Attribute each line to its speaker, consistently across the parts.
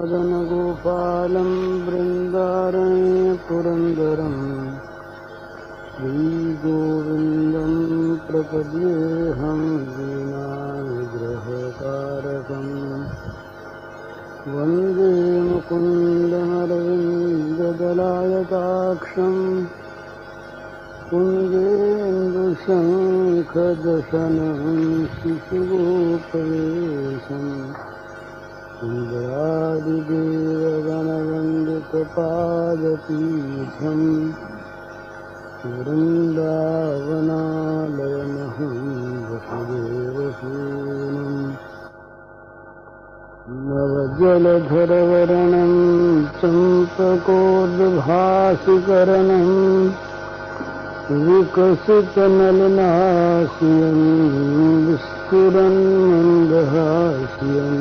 Speaker 1: मदनगोपालं बृन्दारण्य पुरन्दरं श्रीगोविन्दं प्रपद्येऽहं वीणानिग्रहकारकं वन्दे मुकुन्दमरविन्ददलायताक्षं कुञ्जेन्दुशङ्खदशनं शिशुगोपवेशम् इन्द्रादिदेवगणवन्दितपादपीठम् वृन्दावनालयमहं वसुदेवसूनुम् नवजलधरवर्णं चम्पकोद्भासिकरणं विकसितनलिनास्यं विस्फुरन्मन्दहास्यं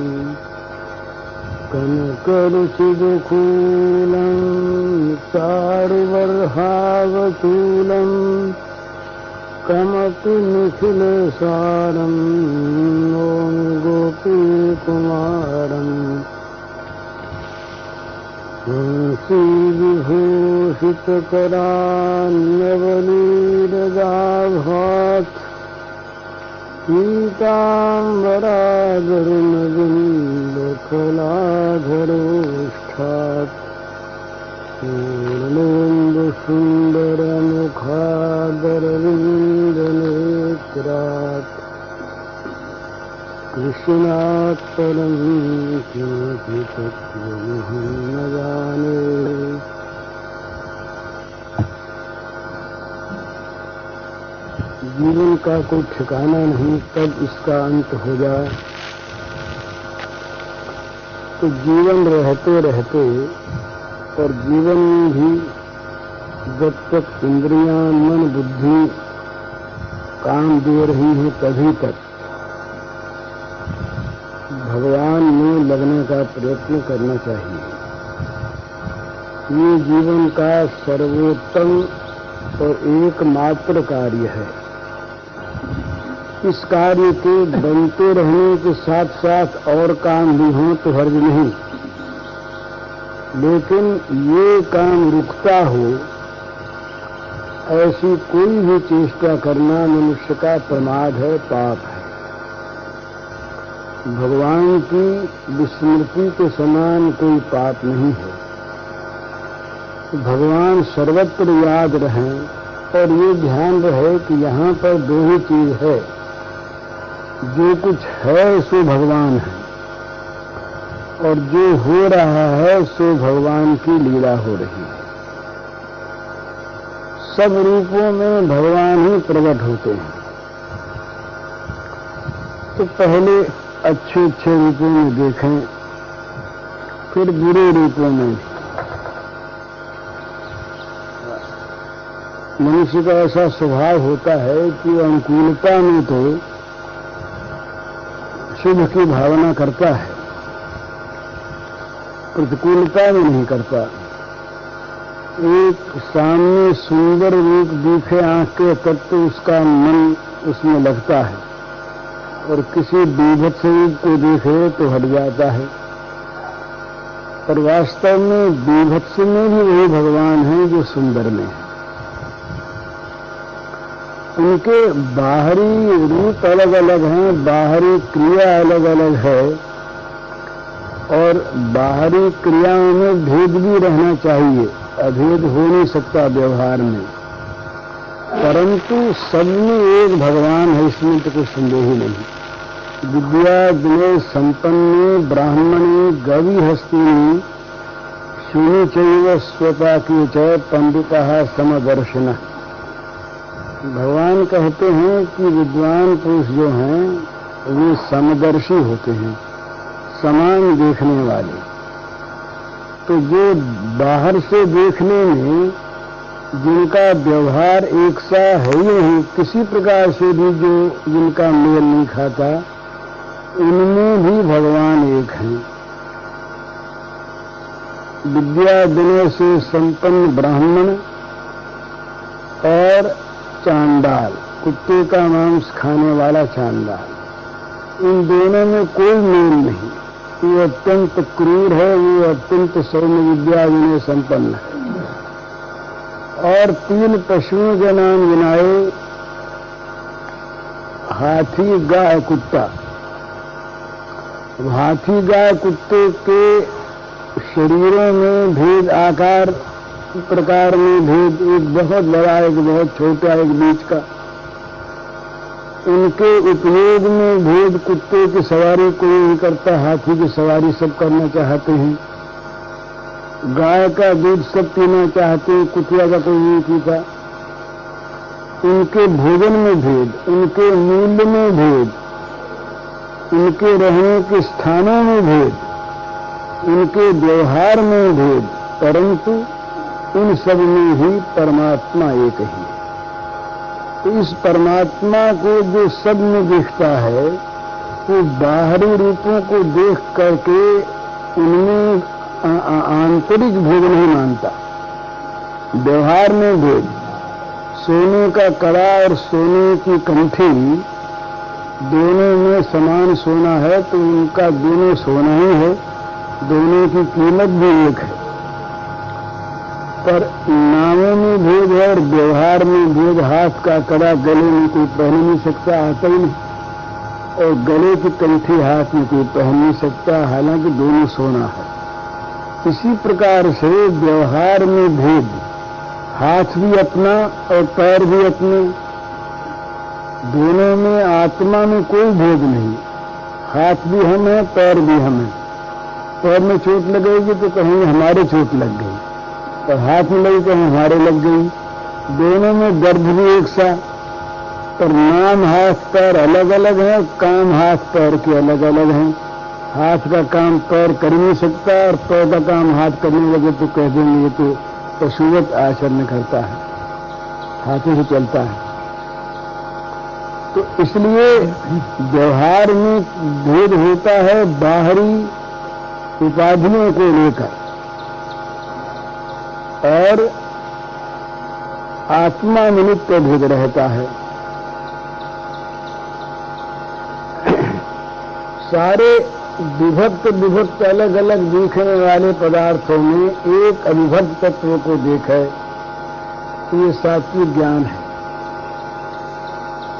Speaker 1: कनकरुचिदुकूलं चारुवर्हावचूलं कमपि निखिलसारं ॐ गोपीकुमारम् वंशीविभूषितकरान्नवनीरदाभात् पीताम्बरागरुणबिन्दकलाधरोष्ठात् पूर्णेन्दुसुन्दरमुखादरविन्दनेत्रात् कृष्णात् परं किमपि तत्त्वमहं न जाने। जीवन का कोई ठिकाना नहीं, कब इसका अंत हो जाए। तो जीवन रहते रहते और जीवन में भी जब तक इंद्रियां, मन, बुद्धि काम दे रही हैं तभी तक भगवान में लगने का प्रयत्न करना चाहिए। ये जीवन का सर्वोत्तम और एकमात्र कार्य है। इस कार्य के बनते रहने के साथ साथ और काम भी हों तो हर्ज नहीं, लेकिन ये काम रुकता हो ऐसी कोई भी चेष्टा करना मनुष्य का प्रमाद है, पाप है। भगवान की विस्मृति के समान कोई पाप नहीं है। भगवान सर्वत्र याद रहें और ये ध्यान रहे कि यहाँ पर दो ही चीज है, जो कुछ है सो भगवान है और जो हो रहा है सो भगवान की लीला हो रही है। सब रूपों में भगवान ही प्रकट होते हैं। तो पहले अच्छे अच्छे रूपों में देखें, फिर बुरे रूपों में। मनुष्य का ऐसा स्वभाव होता है कि अनुकूलता में तो शुभ की भावना करता है, प्रतिकूलता में नहीं करता। एक सामने सुंदर रूप दिखे आंख के तब तो उसका मन उसमें लगता है, और किसी बीभत्स रूप को देखे तो हट जाता है। पर वास्तव में बीभत्स में भी वही भगवान है जो सुंदर में है। उनके बाहरी रूप अलग अलग हैं, बाहरी क्रिया अलग अलग है, और बाहरी क्रियाओं में भेद भी रहना चाहिए। अभेद हो नहीं सकता व्यवहार में, परंतु सब में एक भगवान है, इसमें तो कोई संदेह ही नहीं। विद्या विनय संपन्ने ब्राह्मणे गवि हस्तिनी शूनि चैव स्वपाकी च पंडितः समदर्शिनः। भगवान कहते हैं कि विद्वान पुरुष जो हैं वे समदर्शी होते हैं, समान देखने वाले। तो जो बाहर से देखने में जिनका व्यवहार एक सा है ही नहीं, किसी प्रकार से भी जो जिनका मेल नहीं खाता, उनमें भी भगवान एक हैं। विद्या विनय से संपन्न ब्राह्मण और चांडाल, कुत्ते का मांस खाने वाला चांडाल, इन दोनों में कोई मेल नहीं। वो अत्यंत क्रूर है, वो अत्यंत सौम्य विद्या विनय संपन्न है। और 3 पशुओं के नाम गिनाए, हाथी, गाय, कुत्ता। हाथी, गाय, कुत्ते के शरीरों में भेद, आकार प्रकार में भेद, एक बहुत बड़ा, एक बहुत छोटा, एक बीच का। इनके उपयोग में भेद, कुत्ते की सवारी कोई नहीं करता, हाथी की सवारी सब करना चाहते हैं। गाय का दूध सब पीना चाहते हैं, कुतिया का कोई नहीं पीता। इनके भोजन में भेद, इनके मूल्य में भेद, इनके रहने के स्थानों में भेद, इनके व्यवहार में भेद, परंतु इन सब में ही परमात्मा एक ही है। तो इस परमात्मा को जो सब में दिखता है, वो बाहरी रूपों को देख करके उनमें आंतरिक भेद नहीं मानता। व्यवहार में भेद, सोने का कड़ा और सोने की कंठी दोनों में समान सोना है, तो उनका दोनों सोना ही है, दोनों की कीमत भी एक है। पर नामों में भेद है और व्यवहार में भेद। हाथ का कड़ा गले में कोई पहन नहीं सकता, आता ही नहीं, और गले की कंठी हाथ में कोई पहन नहीं सकता, हालांकि दोनों सोना है। इसी प्रकार से व्यवहार में भेद, हाथ भी अपना और पैर भी अपने, दोनों में आत्मा में कोई भेद नहीं। हाथ भी हम हैं, पैर भी हम हैं। पैर में चोट लगेगी तो कहेंगे हमारे चोट लग गई, और हाथ में लगी कहें हमारे लग गई। दोनों में दर्द भी एक सा, पर नाम हाथ पैर अलग अलग है, काम हाथ पैर के अलग अलग हैं। हाथ का काम पैर कर नहीं सकता, और पैर का काम हाथ करने लगे तो कह देंगे ये तो पशुवत आचरण करता है, हाथों से चलता है। तो इसलिए व्यवहार में भेद होता है बाहरी उपाधियों को लेकर, और आत्मा निमित्त भेद रहता है। सारे विभक्त अलग अलग दिखने वाले पदार्थों में एक अविभक्त तत्व को देखा, ये सात्विक ज्ञान है।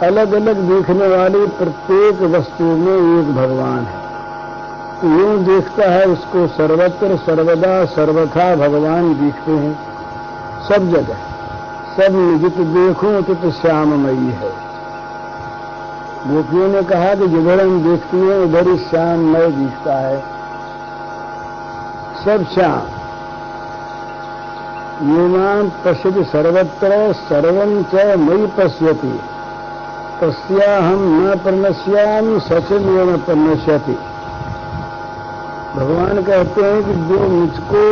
Speaker 1: अलग अलग दिखने वाली प्रत्येक वस्तु में एक भगवान है, यूं देखता है उसको सर्वत्र सर्वदा सर्वथा भगवान दिखते हैं सब जगह। सब जित देखूं तित श्याममयी है। गोपियों ने कहा कि जिधर हम देखती हैं उधर ही श्याममय दिखता है, सब श्याम। ये नाम पश्यति सर्वत्र सर्वं च मयि पश्यति, तस्याहं न प्रणश्यामि सचमेव न प्रणश्यति। भगवान कहते हैं कि जो मुझको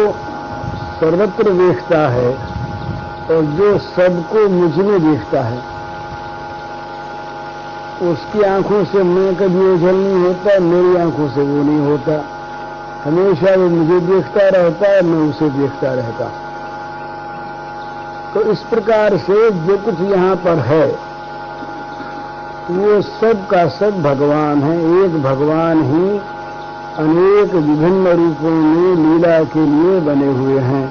Speaker 1: सर्वत्र देखता है और जो सबको मुझ में देखता है, उसकी आंखों से मैं कभी ओझल नहीं होता, मेरी आंखों से वो नहीं होता। हमेशा वो मुझे देखता रहता है, मैं उसे देखता रहता। तो इस प्रकार से जो कुछ यहाँ पर है वो सब का सब भगवान है। एक भगवान ही अनेक विभिन्न रूपों में लीला के लिए बने हुए हैं।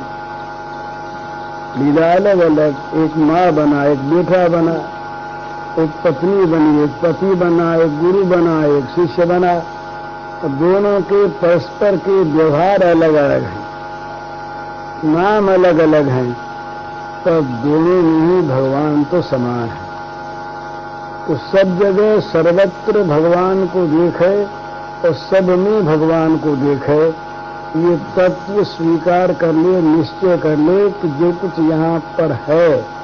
Speaker 1: लीला अलग अलग, एक माँ बना, एक बेटा बना, एक पत्नी बनी, एक पति बना, एक गुरु बना, एक शिष्य बना। दोनों के परस्पर के व्यवहार अलग अलग हैं, नाम अलग अलग हैं, पर दोनों में ही भगवान तो समान है। तो सब जगह सर्वत्र भगवान को देखे और सब में भगवान को देखे, ये तत्व स्वीकार कर ले, निश्चय कर ले कि जो कुछ यहाँ पर है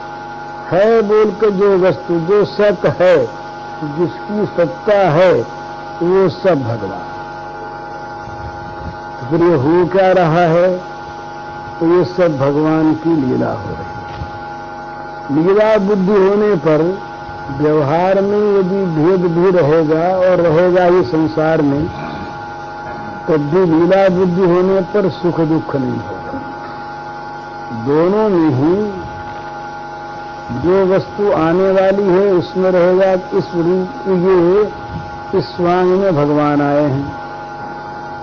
Speaker 1: बोल के जो वस्तु, जो सत है, जिसकी सत्ता है, वो सब भगवान। फिर ये हो क्या रहा है? तो ये सब भगवान की लीला हो रही है। लीला बुद्धि होने पर व्यवहार में यदि भेद भी रहेगा और रहेगा ही संसार में, तब भी लीला बुद्धि होने पर सुख दुख नहीं होगा। दोनों में ही जो वस्तु आने वाली है उसमें रहेगा। इस रूप ये इस स्वांग में भगवान आए हैं,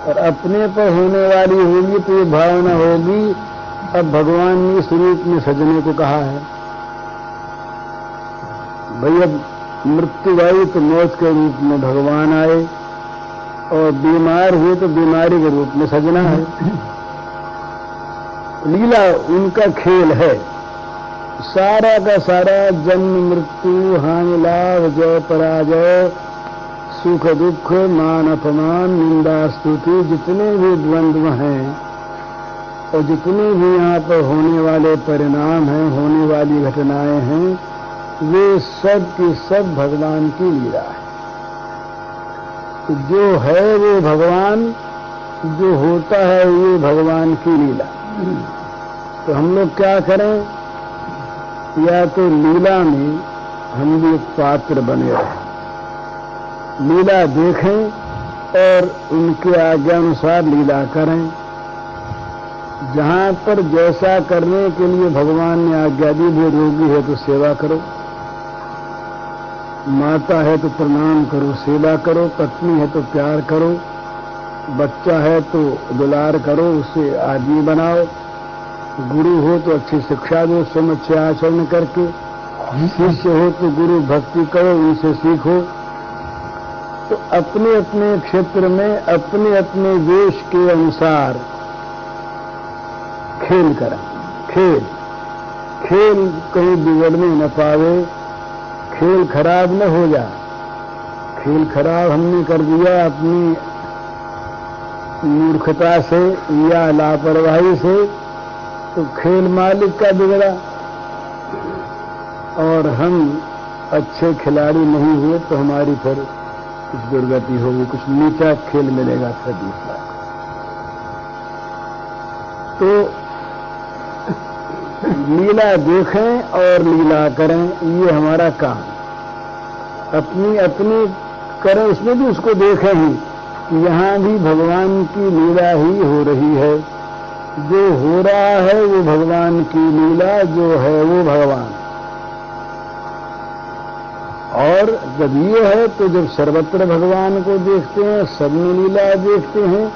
Speaker 1: और अपने पर होने वाली होगी तो ये भावना होगी अब भगवान ने इस रूप में सजने को कहा है। भाई अब मृत्यु आई तो मौत के रूप में भगवान आए, और बीमार हुए तो बीमारी के रूप में सजना है। लीला उनका खेल है, सारा का सारा जन्म मृत्यु, हानि लाभ, जय पराजय, सुख दुख, मान अपमान, निंदा स्तुति, जितने भी द्वंद्व हैं और जितने भी यहाँ पर होने वाले परिणाम हैं, होने वाली घटनाएं हैं, वे सब की सब भगवान की लीला है। जो है वो भगवान, जो होता है ये भगवान की लीला। तो हम लोग क्या करें, या तो लीला में हम भी एक पात्र बने रहें, लीला देखें और उनके आज्ञानुसार लीला करें। जहां पर जैसा करने के लिए भगवान ने आज्ञा दी, भी रोगी है तो सेवा करो, माता है तो प्रणाम करो, सेवा करो, पत्नी है तो प्यार करो, बच्चा है तो दुलार करो, उसे आदमी बनाओ, गुरु हो तो अच्छी शिक्षा दो, स्वयं अच्छे आचरण करके, शिष्य हो तो गुरु भक्ति करो, उनसे सीखो। तो अपने अपने क्षेत्र में अपने अपने देश के अनुसार खेल करें। खेल कहीं बिगड़ने न पावे, खेल खराब न हो जाए। खेल खराब हमने कर दिया अपनी मूर्खता से या लापरवाही से, तो खेल मालिक का बिगड़ा, और हम अच्छे खिलाड़ी नहीं हुए तो हमारी फिर कुछ दुर्गति होगी, कुछ नीचा खेल मिलेगा फिर दूसरा। तो लीला देखें और लीला करें, ये हमारा काम। अपनी अपनी करें, उसमें भी उसको देखें ही कि यहाँ भी भगवान की लीला ही हो रही है। जो हो रहा है वो भगवान की लीला, जो है वो भगवान। और जब ये है तो जब सर्वत्र भगवान को देखते हैं, सब में लीला देखते हैं,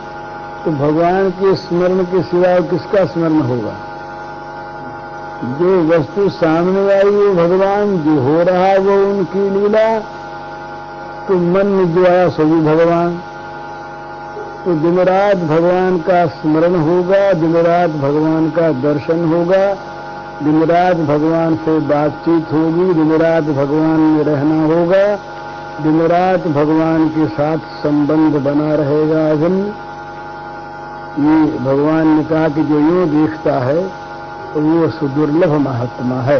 Speaker 1: तो भगवान के स्मरण के सिवा किसका स्मरण होगा? जो वस्तु सामने आई वो भगवान, जो हो रहा है वो उनकी लीला, तो मन में जो आया सो भी भगवान। तो दिन रात भगवान का स्मरण होगा, दिन रात भगवान का दर्शन होगा, दिन रात भगवान से बातचीत होगी, दिन रात भगवान में रहना होगा, दिन रात भगवान के साथ संबंध बना रहेगा। ये भगवान ने कहा कि जो यूं देखता है वो सुदुर्लभ महात्मा है।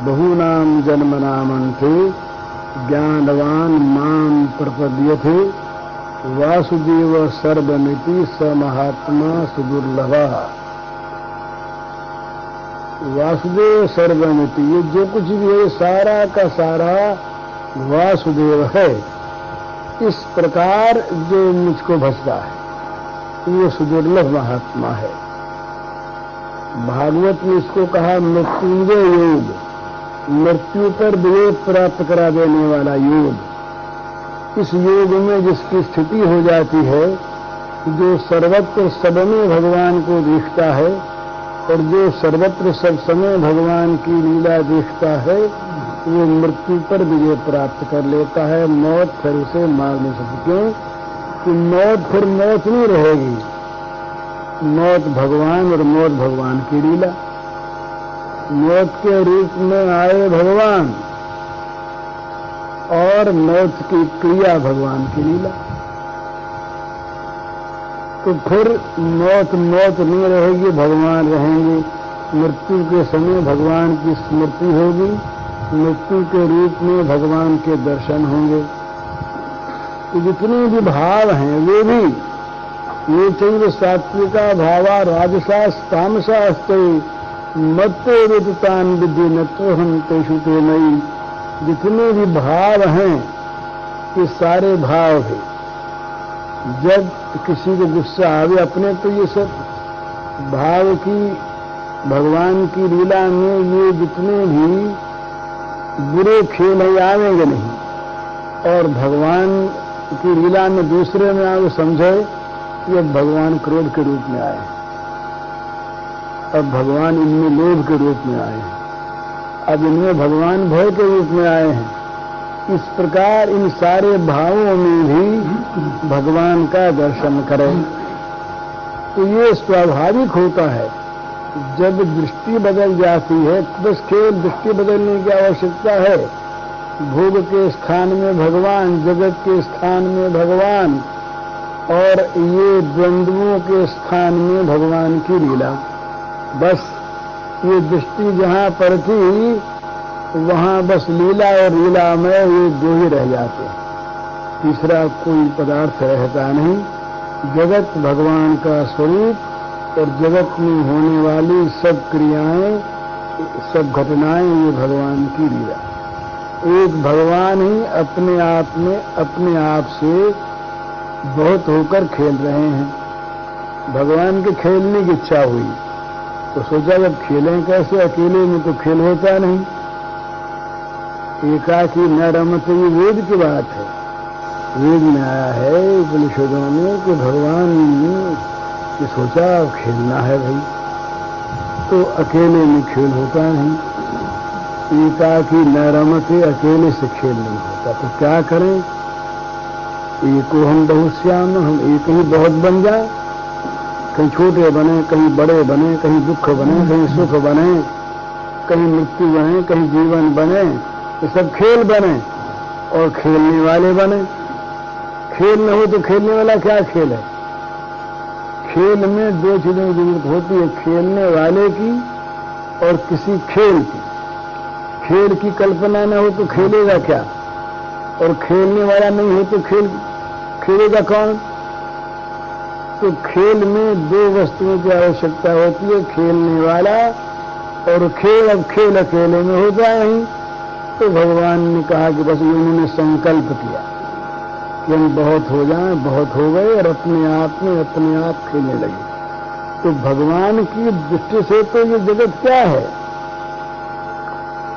Speaker 1: बहुनाम जन्मनामन्ते ज्ञानवान माम प्रपद्यते, वासुदेव सर्वमिति स महात्मा सुदुर्लभा। वासुदेव सर्वमिति, ये जो कुछ भी है सारा का सारा वासुदेव है। इस प्रकार जो मुझको भजता है वो सुदुर्लभ महात्मा है। भागवत में इसको कहा मृत्युंजय योग, मृत्यु पर विजय प्राप्त करा देने वाला योग। इस योग में जिसकी स्थिति हो जाती है, जो सर्वत्र सब में भगवान को देखता है और जो सर्वत्र सब समय भगवान की लीला देखता है, वो मृत्यु पर विजय प्राप्त कर लेता है। मौत फिर उसे मार नहीं सकती। क्यों कि मौत फिर मौत नहीं रहेगी। मौत भगवान और मौत भगवान की लीला। मौत के रूप में आए भगवान और मौत की क्रिया भगवान की लीला। तो फिर मौत मौत नहीं रहेगी, भगवान रहेंगे। मृत्यु के समय भगवान की स्मृति होगी, मृत्यु के रूप में भगवान के दर्शन होंगे। तो जितने भी भाव हैं वे भी ये चैव सात्विका भावा राजसास तामसास्ते मत्ते विदितान विधि नत्वहम तेषु ते मयि। जितने भी भाव हैं ये सारे भाव हैं। जब किसी को गुस्सा आवे अपने, तो ये सब भाव की भगवान की लीला में ये जितने भी बुरे खेल हैं आवेंगे नहीं। और भगवान की लीला में दूसरे में आगे समझे ये भगवान क्रोध के रूप में आए, अब भगवान इनमें लोभ के रूप में आए हैं, अब इनमें भगवान भय के रूप में आए हैं। इस प्रकार इन सारे भावों में भी भगवान का दर्शन करें। तो ये स्वाभाविक होता है। जब दृष्टि बदल जाती है, बस केवल दृष्टि बदलने की आवश्यकता है। भोग के स्थान में भगवान, जगत के स्थान में भगवान, और ये द्वंद्वों के स्थान में भगवान की लीला। बस ये दृष्टि जहां पर थी वहां बस लीला और लीलामय ये दो ही रह जाते हैं, तीसरा कोई पदार्थ रहता नहीं। जगत भगवान का स्वरूप और जगत में होने वाली सब क्रियाएं, सब घटनाएं ये भगवान की लीला। एक भगवान ही अपने आप में अपने आप से बहुत होकर खेल रहे हैं। भगवान के खेलने की इच्छा हुई तो सोचा जब खेलें कैसे, अकेले में तो खेल होता नहीं। एकाकी न रमते, ये वेद की बात है। वेद में आया है उपनिषदों में कि भगवान ने सोचा अब खेलना है भाई, तो अकेले में खेल होता नहीं। एकाकी न रमते, अकेले से खेल नहीं होता। तो क्या करें, एको हम बहुश्याम, हम एक ही बहुत बन जाए। कहीं छोटे बने, कहीं बड़े बने, कहीं दुख बने, कहीं सुख बने, कहीं मृत्यु बने, कहीं जीवन बने, ये सब खेल बने और खेलने वाले बने। खेल न हो तो खेलने वाला क्या खेल है? खेल में दो चीजों की जरूरत होती है, खेलने वाले की और किसी खेल की। खेल की कल्पना न हो तो खेलेगा क्या, और खेलने वाला नहीं हो तो खेलेगा कौन? तो खेल में दो वस्तुओं की आवश्यकता होती है, खेलने वाला और खेल। अब खेल अकेले में होता नहीं, तो भगवान ने कहा कि बस उन्होंने संकल्प किया कि हम बहुत हो जाएं, बहुत हो गए, और अपने आप में अपने आप खेलने लगे। तो भगवान की दृष्टि से तो ये जगत क्या है?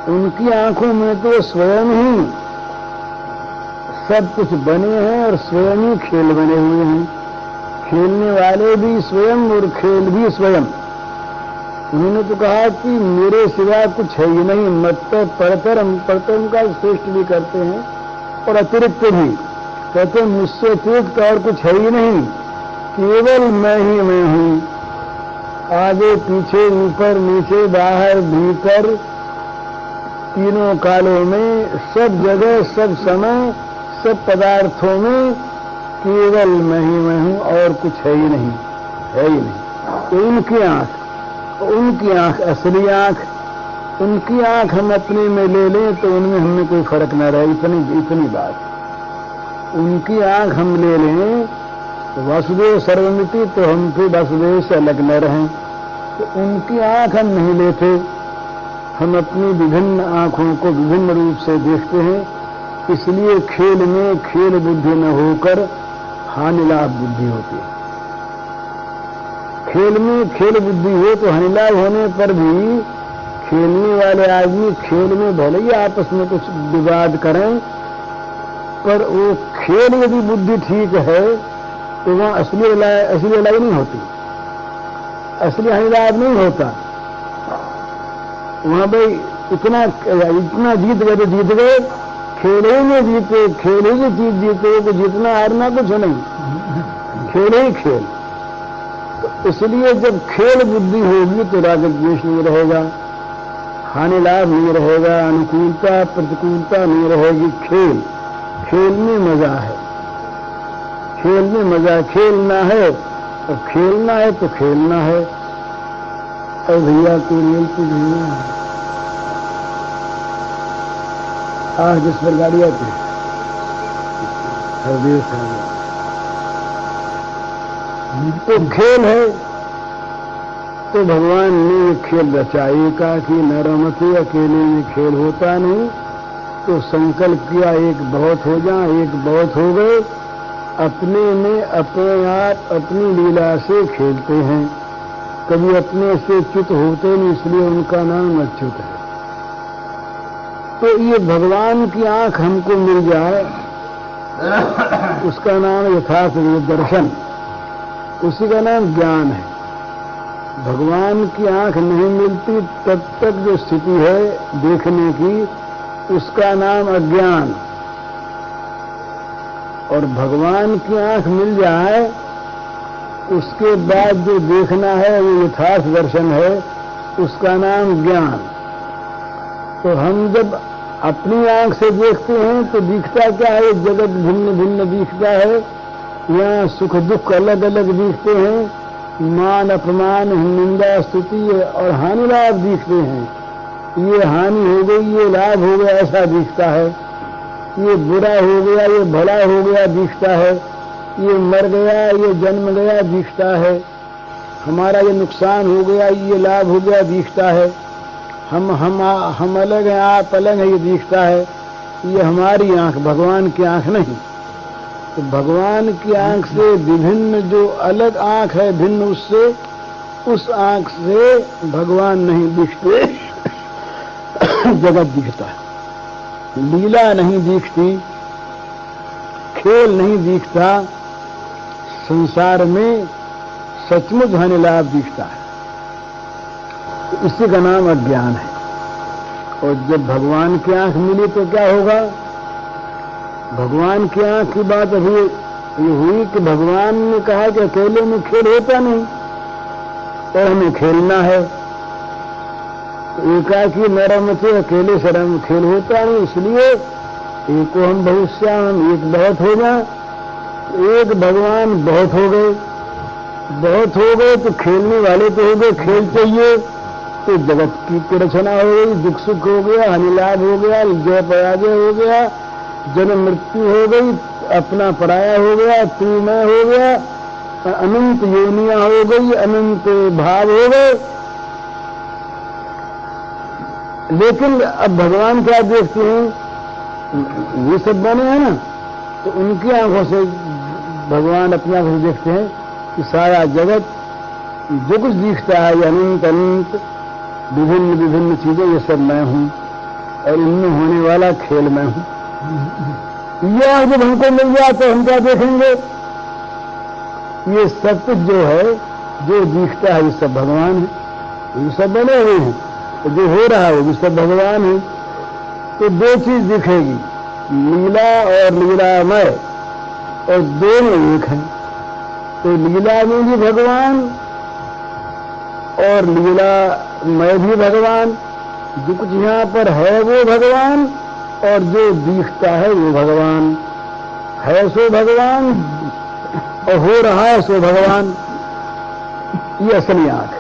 Speaker 1: उनकी आंखों में तो स्वयं ही सब कुछ बने हैं और स्वयं ही खेल बने हुए हैं। खेलने वाले भी स्वयं और खेल भी स्वयं। उन्होंने तो कहा कि मेरे सिवा कुछ है ही नहीं, मत परतरम, परतरम का श्रेष्ठ भी करते हैं और अतिरिक्त भी कहते हैं, मुझसे अतिरिक्त और कुछ है ही नहीं, केवल मैं ही मैं हूं। आगे पीछे, ऊपर नीचे, बाहर भीतर, तीनों कालों में, सब जगह, सब समय, सब पदार्थों में केवल मैं ही मैं हूं और कुछ है ही नहीं, है ही नहीं। तो उनकी आंख असली आंख, उनकी आंख हम अपने में ले लें तो उनमें हमें कोई फर्क न रहे। इतनी बात। उनकी आंख हम ले लें तो वासुदेव सर्वमिति, तो हम फिर वासुदेव से अलग न रहें। तो उनकी आंख हम नहीं लेते, हम अपनी विभिन्न आंखों को विभिन्न रूप से देखते हैं। इसलिए खेल में खेल बुद्धि न होकर हानिलाभ बुद्धि होती है। खेल में खेल बुद्धि हो तो हानिलाभ होने पर भी खेलने वाले आदमी खेल में भले ही आपस में कुछ विवाद करें, पर वो खेल यदि बुद्धि ठीक है तो वहां असली लड़ाई नहीं होती, असली हानिलाभ नहीं होता। वहां भाई इतना जीत गए तो जीत गए, खेल ही में जीते, खेल ही में जीते, तो जीतना हारना कुछ नहीं, खेल ही खेल। तो इसलिए जब खेल बुद्धि होगी तो राग द्वेष नहीं रहेगा, हानि लाभ नहीं रहेगा, अनुकूलता प्रतिकूलता नहीं रहेगी। खेल में मजा है, खेल में मजा। खेलना है और खेलना है तो खेलना है। और भैया को रेल की भैया आज जिस पर गाड़ी आती है हरदेव साहब, तो खेल है। तो भगवान ने ये खेल रचा, एकाकी न रमते, अकेले में खेल होता नहीं। तो संकल्प किया एक बहुत हो जाए, एक बहुत हो गए। अपने में अपने आप अपनी लीला से खेलते हैं, कभी अपने से च्युत होते नहीं, इसलिए उनका नाम अच्युत है। तो ये भगवान की आंख हमको मिल जाए, उसका नाम यथार्थ दर्शन। उसी का नाम ज्ञान है। भगवान की आंख नहीं मिलती तब तक जो स्थिति है देखने की, उसका नाम अज्ञान। और भगवान की आंख मिल जाए उसके बाद जो देखना है वो यथार्थ दर्शन है, उसका नाम ज्ञान। तो हम जब अपनी आंख से देखते हैं तो दिखता क्या है? जगत भिन्न भिन्न दिखता है। यहाँ सुख दुख अलग अलग दिखते हैं, मान अपमान निंदा स्तुति और हानि लाभ दिखते हैं। ये हानि हो गई, ये लाभ हो गया, ऐसा दिखता है। ये बुरा हो गया, ये भला हो गया दिखता है। ये मर गया, ये जन्म गया दिखता है। हमारा ये नुकसान हो गया, ये लाभ हो गया दिखता है। हम अलग हैं, आप अलग हैं, ये दिखता है। ये हमारी आंख, भगवान की आंख नहीं। तो भगवान की आंख से विभिन्न जो अलग आंख है भिन्न उससे, उस आंख से भगवान नहीं दिखते, जगत दिखता है। लीला नहीं दिखती, खेल नहीं दिखता, संसार में सचमुच हानि लाभ दिखता है। तो इसी का नाम अज्ञान है। और जब भगवान की आंख मिली तो क्या होगा? भगवान की आंख की बात अभी ये हुई कि भगवान ने कहा कि अकेले में खेल होता नहीं और हमें खेलना है। तो एकाकी नरम थे, अकेले शरम खेल होता नहीं, इसलिए एको हम बहुश्याम, एक बहुत हो जाए। एक भगवान बहुत हो गए, बहुत हो गए तो खेलने वाले तो हो गए, खेल चाहिए तो जगत की रचना हो गई, दुख सुख हो गया, हानि लाभ हो गया, जय पराजय हो गया, जन्म मृत्यु हो गई, अपना पराया हो गया, तू मैं हो गया, अनंत योनियां हो गई, अनंत भाव हो गए। लेकिन अब भगवान क्या देखते हैं? ये सब बने हैं ना, तो उनकी आंखों से भगवान अपनी आंखों से देखते हैं कि सारा जगत जो कुछ दिखता है, ये अनंत अनंत विभिन्न विभिन्न चीजें, ये सब मैं हूं और इनमें होने वाला खेल मैं हूं। यह जब हमको मिल जाए तो हम क्या देखेंगे? ये सब कुछ जो है, जो दिखता है, ये सब भगवान है। ये सब बने हुए हैं, तो जो हो रहा है वो भी सब भगवान है। तो दो चीज दिखेगी, लीला और लीलामय, और दोनों एक हैं। तो लीला में भी भगवान और लीलामय भी भगवान। जो कुछ यहाँ पर है वो भगवान और जो दिखता है वो भगवान है, सो भगवान, और हो रहा है सो भगवान। ये असली आंख,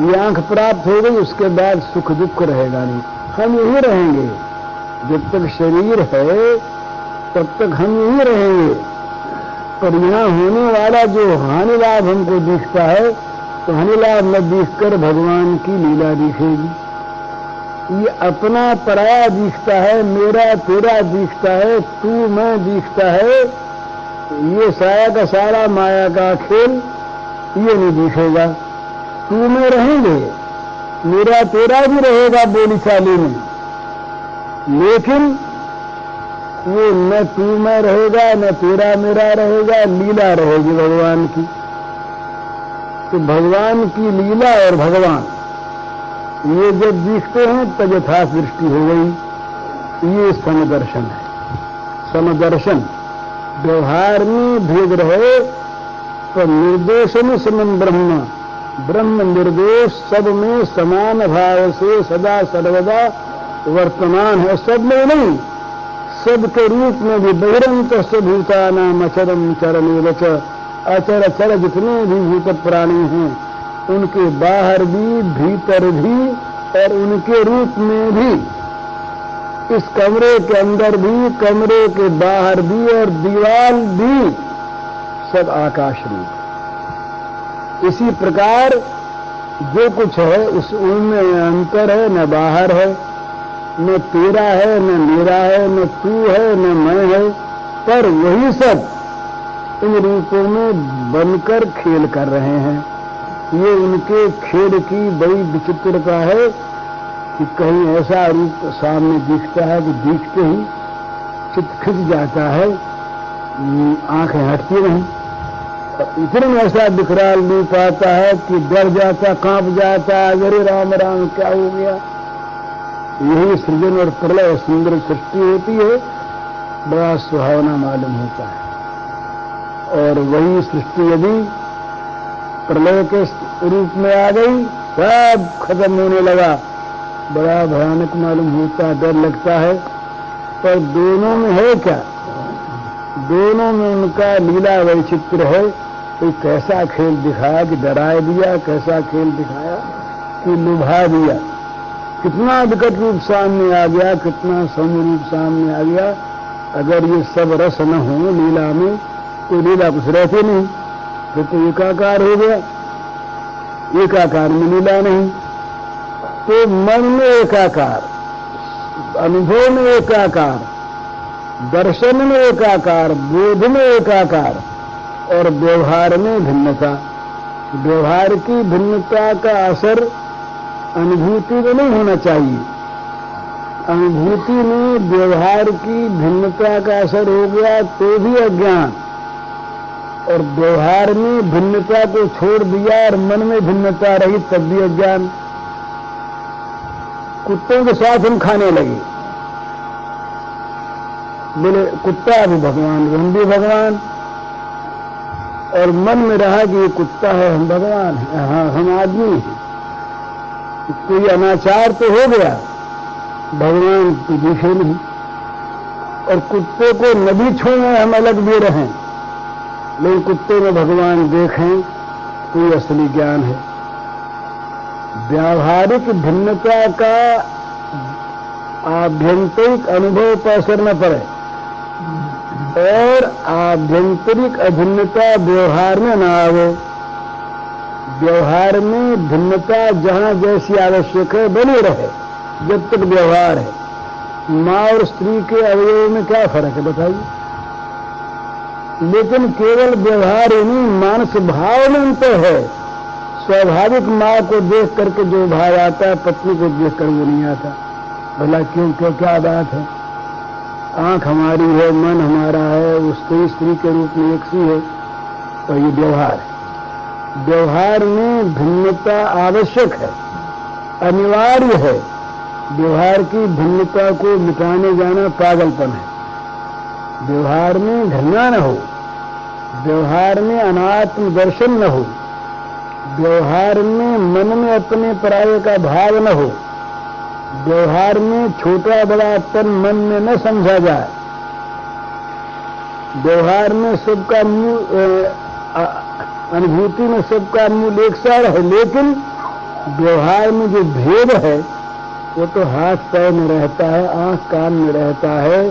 Speaker 1: ये आंख प्राप्त हो गई, उसके बाद सुख दुख रहेगा नहीं, हम यही रहेंगे। जब तक शरीर है तब तक हम यही रहेंगे। पर यहाँ होने वाला जो हानि लाभ हमको दिखता है, तो हानि लाभ न दिखकर भगवान की लीला दिखेगी। ये अपना पराया दिखता है, मेरा तेरा दिखता है, तू मैं दिखता है, ये सारा का सारा माया का खेल, ये नहीं दिखेगा। तू मैं रहेंगे, मेरा तेरा भी रहेगा बोली चाली में, लेकिन वो न तू मैं रहेगा, न तेरा मेरा रहेगा, लीला रहेगी भगवान की। तो भगवान की लीला और भगवान ये जब दिखते हैं तब यथार्थ दृष्टि हो गई। ये समदर्शन है। समदर्शन व्यवहार में भेद रहे पर निर्दोष में समन ब्रह्म, ब्रह्म निर्दोष, सब में समान भाव से सदा सर्वदा वर्तमान है। सब में नहीं, सबके रूप में भी। बहिरंत भूतानाम अचरम चरमेव च, अचर अचर जितने भी भूत प्राणी हैं उनके बाहर भी, भीतर भी और उनके रूप में भी, इस कमरे के अंदर भी, कमरे के बाहर भी और दीवार भी, सब आकाश रूप। इसी प्रकार जो कुछ है उस उनमें अंतर है, न बाहर है, न तेरा है, न मेरा है, न तू है, न मैं है, पर वही सब इन रूपों में बनकर खेल कर रहे हैं। ये उनके खेल की बड़ी विचित्रता है कि कहीं ऐसा रूप सामने दिखता है कि दिखते ही चित्त खिंच जाता है, आंखें हटती नहीं। इतने में ऐसा विकराल रूप आता है कि डर जाता, कांप जाता है, अरे राम राम क्या हो गया। यही सृजन और प्रलय सुंदर सृष्टि होती है, बड़ा सुहावना मालूम होता है। और वही सृष्टि यदि प्रलय के रूप में आ गई, सब खत्म होने लगा, बड़ा भयानक मालूम होता है, डर लगता है। पर दोनों में है क्या? दोनों में उनका लीला वैचित्र है। कोई कैसा खेल दिखाया कि डरा दिया, कैसा खेल दिखाया कि लुभा दिया। कितना विकट रूप सामने आ गया, कितना सौम्य रूप सामने आ गया। अगर ये सब रस न हो लीला में तो लीला कुछ रहते नहीं, फिर तो एकाकार हो गया। एकाकार में लीला नहीं, तो मन में एकाकार, अनुभव में एकाकार, दर्शन में एकाकार, बोध में एकाकार और व्यवहार में भिन्नता। व्यवहार की भिन्नता का असर अनुभूति में नहीं होना चाहिए। अनुभूति में व्यवहार की भिन्नता का असर हो गया तो भी अज्ञान, और व्यवहार में भिन्नता को छोड़ दिया और मन में भिन्नता रही तब भी अज्ञान। कुत्तों के साथ हम खाने लगे, बोले कुत्ता भी भगवान, हम भी भगवान, और मन में रहा कि ये कुत्ता है, हम भगवान हैं, हाँ हम आदमी हैं। कोई अनाचार तो हो गया, भगवान तो दिखे नहीं। और कुत्ते को न भी छूएं, हम अलग भी रहें, लेकिन कुत्ते में भगवान देखें तो ये असली ज्ञान है। व्यावहारिक भिन्नता का आभ्यंतरिक अनुभव पर असर न पड़े, और आभ्यंतरिक अभिन्नता व्यवहार में न आवे। व्यवहार में भिन्नता जहां जैसी आवश्यक है बनी रहे जब तक व्यवहार है। मां और स्त्री के अवयव में क्या फर्क है बताइए? लेकिन केवल व्यवहार ही नहीं, मानस भाव में अंतर है। स्वाभाविक मां को देख करके जो भाव आता है, पत्नी को देख कर वो नहीं आता। भला क्यों क्यों क्या बात है? आंख हमारी है, मन हमारा है, वो स्त्री के रूप में एक सी है, तो ये व्यवहार है। व्यवहार में भिन्नता आवश्यक है, अनिवार्य है। व्यवहार की भिन्नता को मिटाने जाना पागलपन है। व्यवहार में घृणा न हो, व्यवहार में अनात्म दर्शन न हो, व्यवहार में मन में अपने पराये का भाव न हो, व्यवहार में छोटा बड़ा तन मन में न समझा जाए। व्यवहार में सबका मूल, अनुभूति में सबका मूल एक सा है, लेकिन व्यवहार में जो भेद है वो तो हाथ पैर में रहता है, आंख कान में रहता है,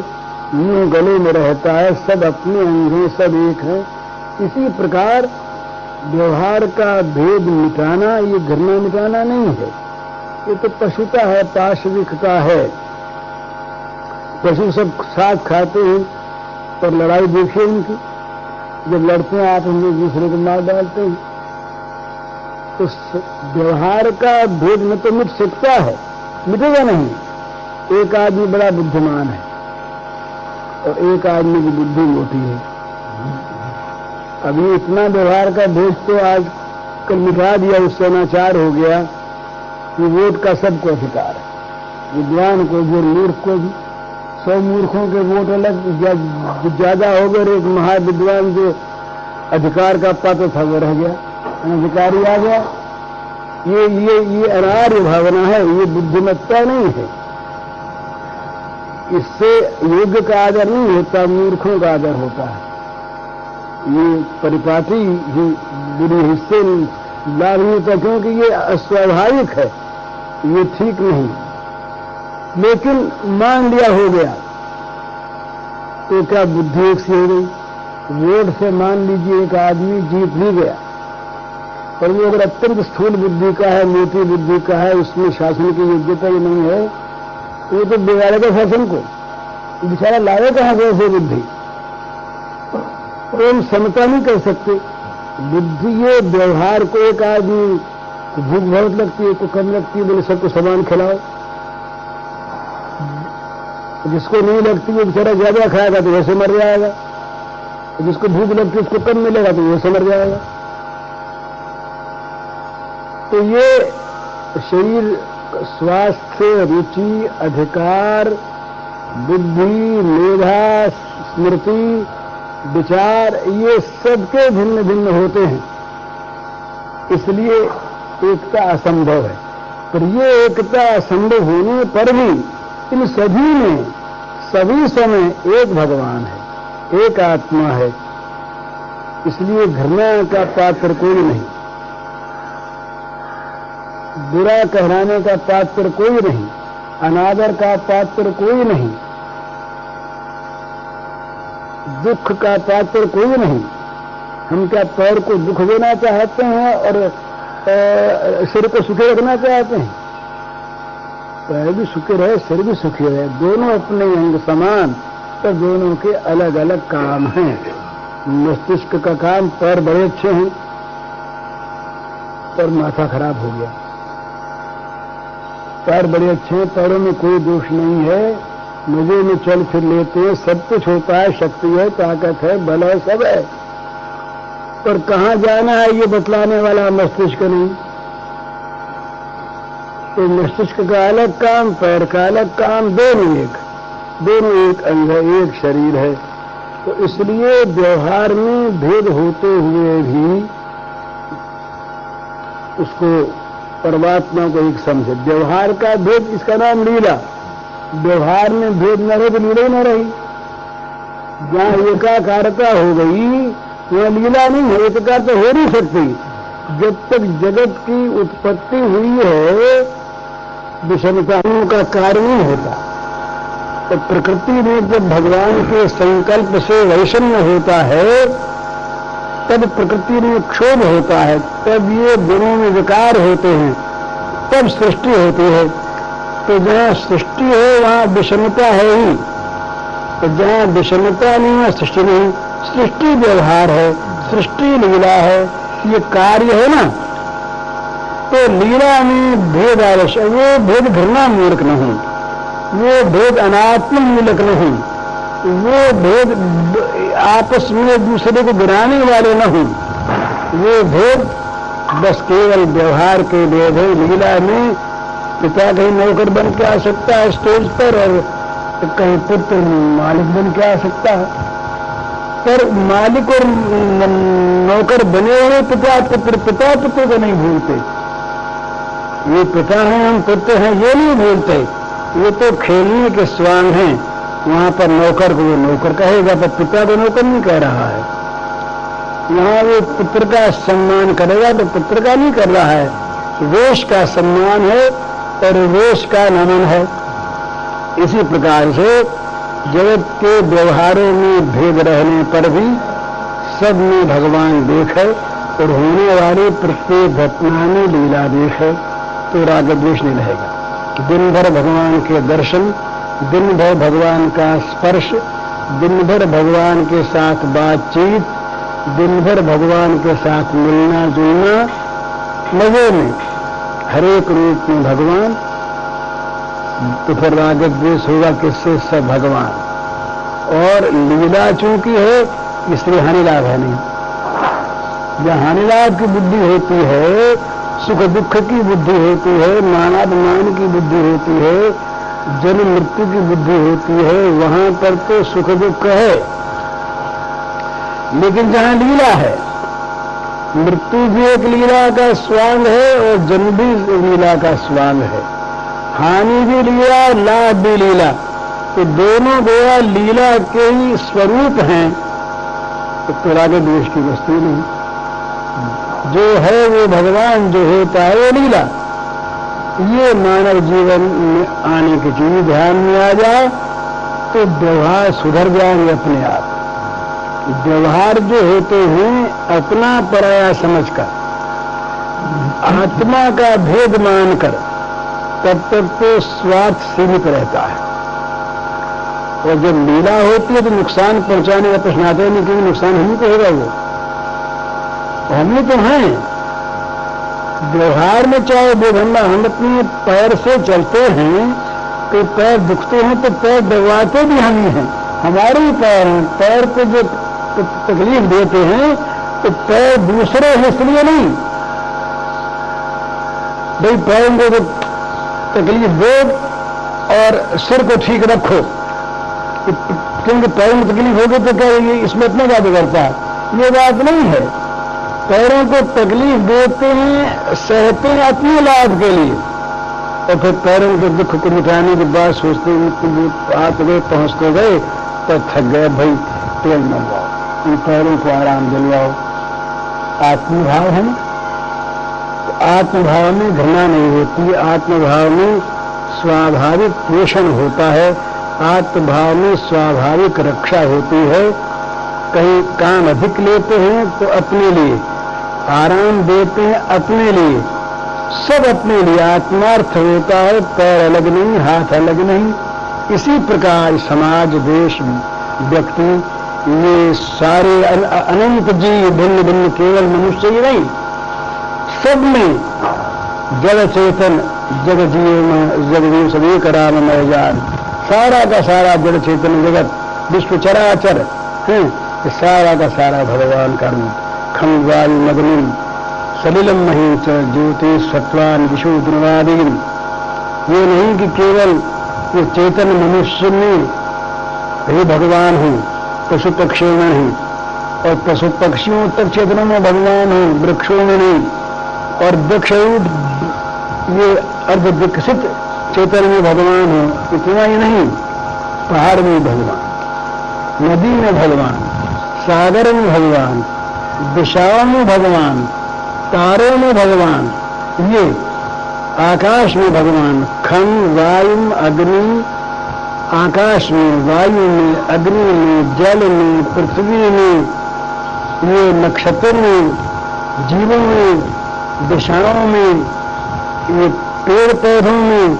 Speaker 1: मुंह गले में रहता है, सब अपने अंग हैं, सब एक है। इसी प्रकार व्यवहार का भेद मिटाना ये घृणा मिटाना नहीं है, ये तो पशुता है, पाशविकता है। पशु सब साथ खाते हैं, पर लड़ाई देखिए उनकी, जब लड़ते हैं आप हम एक दूसरे को मार डालते हैं। तो व्यवहार का भेद में तो मिट सकता है, मिटेगा नहीं। एक आदमी बड़ा बुद्धिमान है और एक आदमी की बुद्धि मोटी है। अभी इतना व्यवहार का भेद तो आज कल मिटा दिया, उससे अनाचार हो गया कि वोट का सबको अधिकार है, विद्वान को भी, मूर्ख को भी। 100 मूर्खों के वोट अलग ज्यादा हो गए, एक महाविद्वान जो अधिकार का पात्र था वो रह गया, अनधिकारी आ गया। ये अनार्य भावना है, ये बुद्धिमत्ता नहीं है। इससे योग्य का आदर नहीं होता, मूर्खों का आदर होता है। ये परिपाटी ही बुरी हिस्से लाभ नहीं होता, क्योंकि ये अस्वाभाविक है, ये ठीक नहीं। लेकिन मान लिया हो गया तो क्या बुद्धि एक सी हो गई? वोट से मान लीजिए एक आदमी जीत भी गया, पर वो अगर अत्यंत स्थूल बुद्धि का है, मोटी बुद्धि का है, उसमें शासन की योग्यता ही नहीं है, तो वो तो बिगाड़ेगा शासन को। बेचारा लावे कहां से ऐसे बुद्धि? तो हम समता नहीं कर सकते। बुद्धि ये व्यवहार को, एक आदमी को भूख बहुत लगती है, को कम लगती है, बोले सबको सामान खिलाओ। जिसको नहीं लगती है बेचारा ज्यादा खाएगा तो वैसे मर जाएगा। जिसको भूख लगती है उसको कम मिलेगा तो वो समझ जाएगा। तो ये शरीर, स्वास्थ्य, रुचि, अधिकार, बुद्धि, मेधा, स्मृति, विचार, ये सबके भिन्न भिन्न होते हैं, इसलिए एकता असंभव है। पर ये एकता असंभव होने पर भी इन सभी में सभी समय एक भगवान है, एक आत्मा है, इसलिए घृणा का पात्र कोई नहीं, बुरा कहलाने का पात्र कोई नहीं, अनादर का पात्र कोई नहीं, दुख का पात्र कोई नहीं। हम क्या पैर को दुख देना चाहते हैं और सिर को सुखी रखना चाहते हैं? पैर भी सुखी रहे, सिर भी सुखी रहे, दोनों अपने अंग समान, तो दोनों के अलग अलग काम हैं। मस्तिष्क का काम, पैर बड़े अच्छे हैं पर माथा खराब हो गया, पैर बड़े अच्छे हैं, पैरों में कोई दोष नहीं है, मजे में चल फिर लेते हैं, सब कुछ होता है, शक्ति है, ताकत है, बल है, सब है, पर कहां जाना है ये बतलाने वाला मस्तिष्क नहीं। तो मस्तिष्क का अलग काम, पैर का अलग काम, दोनों एक अंग है, एक शरीर है। तो इसलिए व्यवहार में भेद होते हुए भी उसको, परमात्मा को एक समझे। व्यवहार का भेद, इसका नाम लीला। व्यवहार में भेद न रहे तो लीला ही न रही। जहां एकाकारता हो गई वहां लीला नहीं है, एकाकार तो हो नहीं सकती। जब तक जगत की उत्पत्ति हुई है विषमताओं का कार्य नहीं होता। तो प्रकृति में जब भगवान के संकल्प से वैषम्य होता है तब प्रकृति में क्षोभ होता है, तब ये गुणों में विकार होते हैं, तब सृष्टि होती है। तो जहां सृष्टि है वहां विषमता है ही, तो जहां विषमता नहीं है सृष्टि नहीं। सृष्टि व्यवहार है, सृष्टि लीला है, ये कार्य है ना। तो लीला में भेद आवश्यक, वो भेद घृणा मूलक नहीं, वो भेद अनात्म मूलक नहीं, वो भेद आपस में दूसरे को गिराने वाले न हो, वो भेद बस केवल व्यवहार के भेद है। लीला में पिता कहीं नौकर बन के आ सकता है स्टेज पर, और कहीं पुत्र मालिक बन के आ सकता है, पर मालिक और नौकर बने हुए पिता पुत्र को नहीं भूलते। ये पिता हैं, हम पुत्र हैं, ये नहीं भूलते। ये तो खेलने के स्वांग हैं, वहां पर नौकर को वो नौकर कहेगा, पर पिता को नौकर नहीं कह रहा है। वहां वो पुत्र का सम्मान करेगा तो पुत्र का नहीं कर रहा है, वेश का सम्मान है और वेश का नमन है। इसी प्रकार से जगत के व्यवहारों में भेद रहने पर भी सब में भगवान देख है, और होने वाली प्रत्येक घटना में लीला देख है, तो राग द्वेष नहीं रहेगा। दिन भर भगवान के दर्शन, दिन भर भगवान का स्पर्श, दिन भर भगवान के साथ बातचीत, दिन भर भगवान के साथ मिलना जुलना, मजे में हरेक रूप में भगवान, तो फिर राग द्वेष होगा किससे? सब भगवान। और लीला चूंकि है इसलिए हानिलाभ है नहीं। जहां हानिलाभ की बुद्धि होती है, सुख दुख की बुद्धि होती है, मानापमान की बुद्धि होती है, जन्म मृत्यु की बुद्धि होती है, वहां पर तो सुख दुख है। लेकिन जहां लीला है, मृत्यु भी एक लीला का स्वांग है और जन्म भी लीला का स्वांग है, हानि भी लीला, लाभ भी लीला, तो दोनों गोया लीला के ही स्वरूप हैं। तो राग द्वेष की वस्तु नहीं, जो है वो भगवान, जो होता है वो लीला। ये मानव जीवन में आने की चीज ध्यान में आ जाए तो व्यवहार सुधर जाएंगे अपने आप। व्यवहार जो होते हैं अपना पराया समझकर, आत्मा का भेद मानकर, तब तक तो स्वार्थ सीमित रहता है। और जब लीला होती है तो नुकसान पहुंचाने का प्रश्न आता है नहीं, क्योंकि नुकसान हम ही को होगा, वो हम ही तो हैं। व्यवहार में चाहे बेधंधा, हम अपने पैर से चलते हैं तो पैर दुखते हैं तो पैर दबाते भी हम ही हैं, हमारे ही पैर हैं। पैर को जो तकलीफ देते हैं तो पैर दूसरे हैं इसलिए नहीं, भाई पैरों को तो तकलीफ दो और सिर को ठीक रखो, क्योंकि पैरों में तकलीफ होगी तो क्या ये इसमें इतना क्या बिगड़ता है, ये बात नहीं है। पैरों को तकलीफ देते हैं, सहते हैं अपने लाभ के लिए, और फिर पैरों के दुख को मिटाने के बाद सोचते हैं आप गए पहुंच तो गए तो थक गए, भाई तेल मंगवाओ, इन पैरों को आराम दिलवाओ। आत्मभाव है ना, तो आत्मभाव में घृणा नहीं होती, आत्मभाव में स्वाभाविक पोषण होता है, आत्मभाव में स्वाभाविक रक्षा होती है। कहीं काम अधिक लेते हैं तो अपने लिए, आराम देते हैं अपने लिए, सब अपने लिए आत्मार्थ होता है, पैर अलग नहीं, हाथ अलग नहीं। इसी प्रकार समाज, देश, व्यक्ति, ये सारे अनंत जीव, भिन्न भिन्न, केवल मनुष्य ही नहीं, सब में जड़ चेतन, जग जीव सभी का राममय जान, सारा का सारा जड़ चेतन जगत, विश्व चराचर है, सारा का सारा भगवान का रूप। खम वायु मग्निम सलिलम मही च ज्योति सत्वान विशुद्रवादीन। ये नहीं कि केवल ये चेतन मनुष्य में ही भगवान हूं, पशु पक्षियों में नहीं, और पशु पक्षियों तक चेतनों में भगवान हूं, वृक्षों में नहीं, और वृक्ष ये अर्ध विकसित चेतन में भगवान हूं, इतना ही नहीं, पहाड़ में भगवान, नदी में भगवान, सागर में भगवान, दिशाओं में भगवान, तारों में भगवान, ये आकाश में भगवान। खम वायु अग्नि, आकाश में, वायु में, अग्नि में, जल में, पृथ्वी में, ये नक्षत्र में, जीवों में, दिशाओं में, ये पेड़ पौधों में,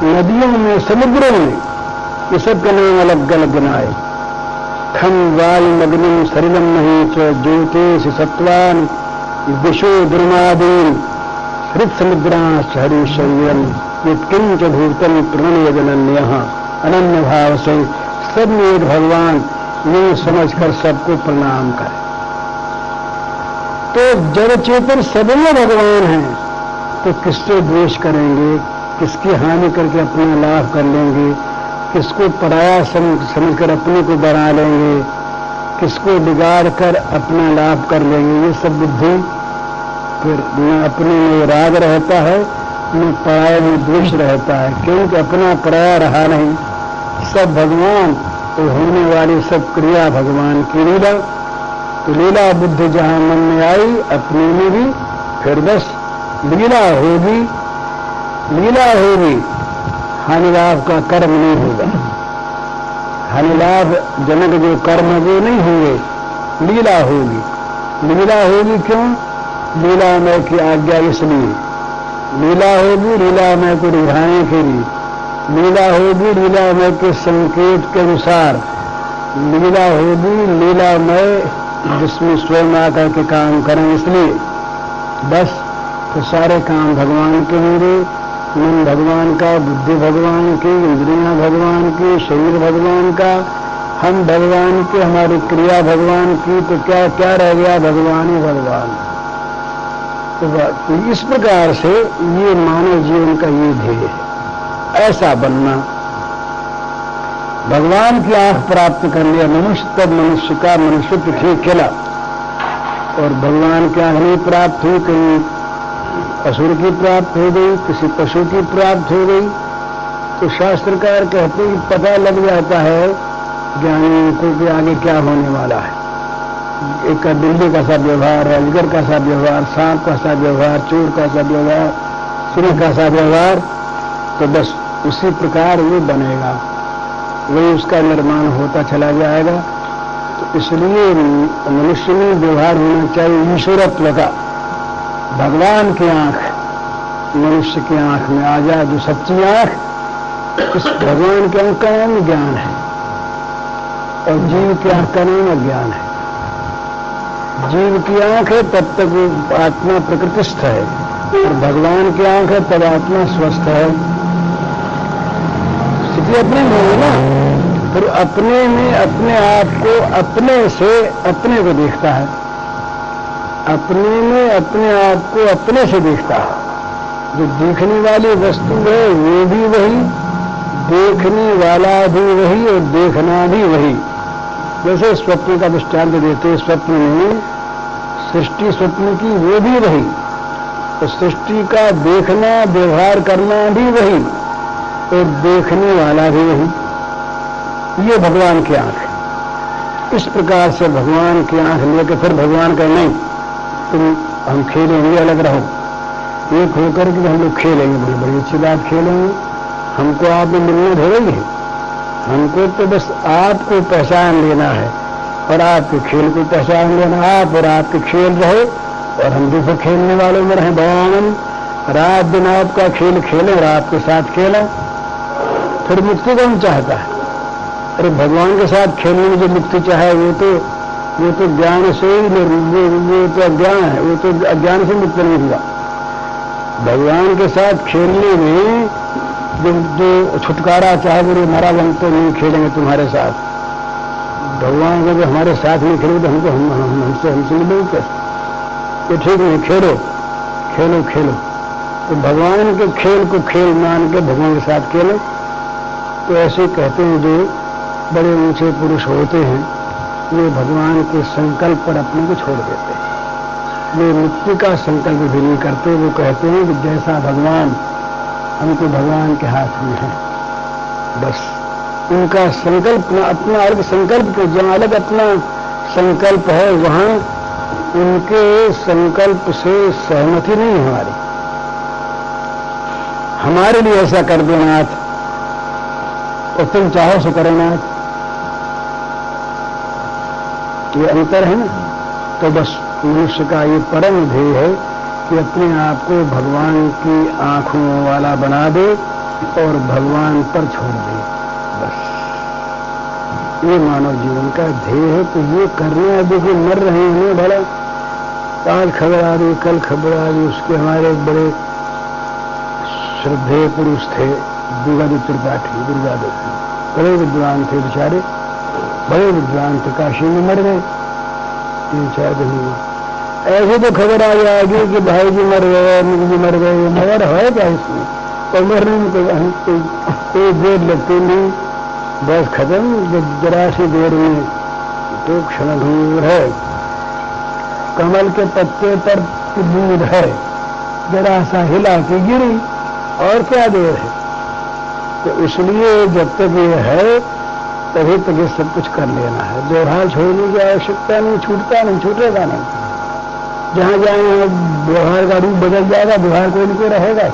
Speaker 1: नदियों में, समुद्रों में, ये सब का नाम अलग अलग गिनाए। खम वायु अग्नि सलिलम मही च ज्योतिष सत्वान विशो दुर्मादीन हृत समुद्रांश हरि शरीरम यत्किंच भूतम प्रणय जनन्य। अनन्य भाव से सब में एक भगवान, ये समझकर सबको प्रणाम करें। तो जड़ चेतन सब में भगवान है, तो किससे द्वेष करेंगे, किसकी हानि करके अपना लाभ कर लेंगे, किसको पराया समझकर अपने को बना लेंगे, किसको बिगाड़ कर अपना लाभ कर लेंगे, ये सब बुद्धि फिर न अपने में राग रहता है, न पराये में द्वेष रहता है, क्योंकि अपना पराया रहा नहीं, सब भगवान, तो होने वाली सब क्रिया भगवान की लीला। तो लीला बुद्धि जहां मन में आई, अपने में भी फिर बस लीला होगी, लीला होगी, हानि लाभ का कर्म नहीं होगा। हानि लाभ जनक जो कर्म वो नहीं होंगे, लीला होगी। लीला होगी क्यों? लीलामय की आज्ञा इसलिए लीला होगी, लीलामय को रिझाने के लिए लीला होगी, लीलामय के संकेत के अनुसार लीला होगी, लीलामय जिसमें स्वयं आकर के काम करें, इसलिए बस। तो सारे काम भगवान के होंगे, मन भगवान का, बुद्धि भगवान की, इंद्रियां भगवान की, शरीर भगवान का, हम भगवान के, हमारी क्रिया भगवान की, तो क्या क्या रह गया? भगवान ही भगवान। तो इस प्रकार से ये मानव जीवन का ये ध्येय है, ऐसा बनना, भगवान की आंख प्राप्त कर लिया मनुष्य, तब मनुष्य का मनुष्यत्व ठीक खिला। और भगवान की आंख नहीं प्राप्त हुई, कहीं असुर की प्राप्त हो गई, किसी पशु की प्राप्त हो गई, तो शास्त्रकार कहते हैं कि पता लग जाता है ज्ञानियों को कि आगे क्या होने वाला है। एक का बिल्ली का सा व्यवहार, अजगर का सा व्यवहार, सांप का सा व्यवहार, चोर का सा व्यवहार, सिंह का सा व्यवहार, तो बस उसी प्रकार वो बनेगा, वही उसका निर्माण होता चला जाएगा। तो इसलिए मनुष्य में व्यवहार होना चाहिए ईश्वरत्व का। भगवान की आंख मनुष्य की आंख में आ जाए, जो सच्ची आंख, इस भगवान की आंख का नाम ज्ञान है, और जीव की आंख का नाम अज्ञान है। जीव की आंख है तब तक वो आत्मा प्रकृतिस्थ है, और भगवान की आंख है तब आत्मा स्वस्थ है। स्थिति अपनी नहीं है ना, फिर अपने में अपने आप को अपने से अपने को देखता है, अपने में अपने आप को अपने से देखता है। जो देखने वाली वस्तु है वो भी वही, देखने वाला भी वही और देखना भी वही। जैसे स्वप्न का दृष्टांत देते, स्वप्न में सृष्टि स्वप्न की वो भी वही, तो सृष्टि का देखना व्यवहार करना भी वही और देखने वाला भी वही। ये भगवान की आंख है। इस प्रकार से भगवान की आंख लेकर फिर भगवान का नहीं, तुम हम खेलेंगे, अलग रहो, एक होकर के हम लोग खेलेंगे, बड़ी बड़ी अच्छी बात खेलेंगे, हमको आप में मिलना धोएंगे, हमको तो बस आपको पहचान लेना है और आपके खेल को पहचान लेना। आप और आपके खेल रहे और हम दूसरे खेलने वालों में रहें। भगवान रात दिन आपका खेल खेलें और आपके साथ खेलें, फिर मुक्ति कौन चाहता है? अरे भगवान के साथ खेलने में जो मुक्ति चाहे वो तो ज्ञान से ही, वो तो अज्ञान है, वो तो अज्ञान से मुक्त नहीं हुआ। भगवान के साथ खेलने में जो छुटकारा चाहे वो हमारा हम तो नहीं खेलेंगे तुम्हारे साथ। भगवान को हमारे साथ नहीं खेलोगे तो हमको हमसे मिलोगे कैसे? तो ठीक नहीं, खेलो खेलो खेलो। तो भगवान के खेल को खेल मान के भगवान के साथ खेलो। तो ऐसे कहते हैं जो बड़े ऊंचे पुरुष होते हैं वे भगवान के संकल्प पर अपने को छोड़ देते हैं, वे मुक्ति का संकल्प भी नहीं करते। वो कहते हैं कि जैसा भगवान, हम तो भगवान के हाथ में है, बस उनका संकल्प अपना अलग संकल्प के, जहाँ अलग अपना संकल्प है वहां उनके संकल्प से सहमति नहीं है हमारी। हमारे लिए ऐसा कर दो नाथ और तुम चाहो सो करो नाथ, ये अंतर है ना। तो बस मनुष्य का ये परम ध्येय है कि अपने आप को भगवान की आंखों वाला बना दे और भगवान पर छोड़ दे, बस ये मानव जीवन का ध्येय है। तो ये करने अब जो मर रहे हैं भला, आज खबर आ रही, कल खबर आ रही, उसके हमारे बड़े श्रद्धेय पुरुष थे दुर्गादित्य त्रिपाठी, दुर्गादित्य बड़े विद्वान थे बेचारे, बड़े विद्वान थे, काशी में मर गए 3-4 दिन में। ऐसे तो खबर आ जाएगी कि भाई जी मर गए, मुझे जी मर गए, मगर है क्या इसमें? और मरने में कोई देर लगती नहीं, बस खत्म। जरा सी देर में तो क्षण दूर है, कमल के पत्ते पर बूंद है, जरा सा हिला के गिरी, और क्या देर है? तो इसलिए जब तक ये है तभी तक ये सब कुछ कर लेना है। व्यवहार छोड़ने की आवश्यकता नहीं, छूटता नहीं, छूटेगा नहीं। जहां जाए व्यवहार का रूप बदल जाएगा, व्यवहार कोई नहीं रहेगा,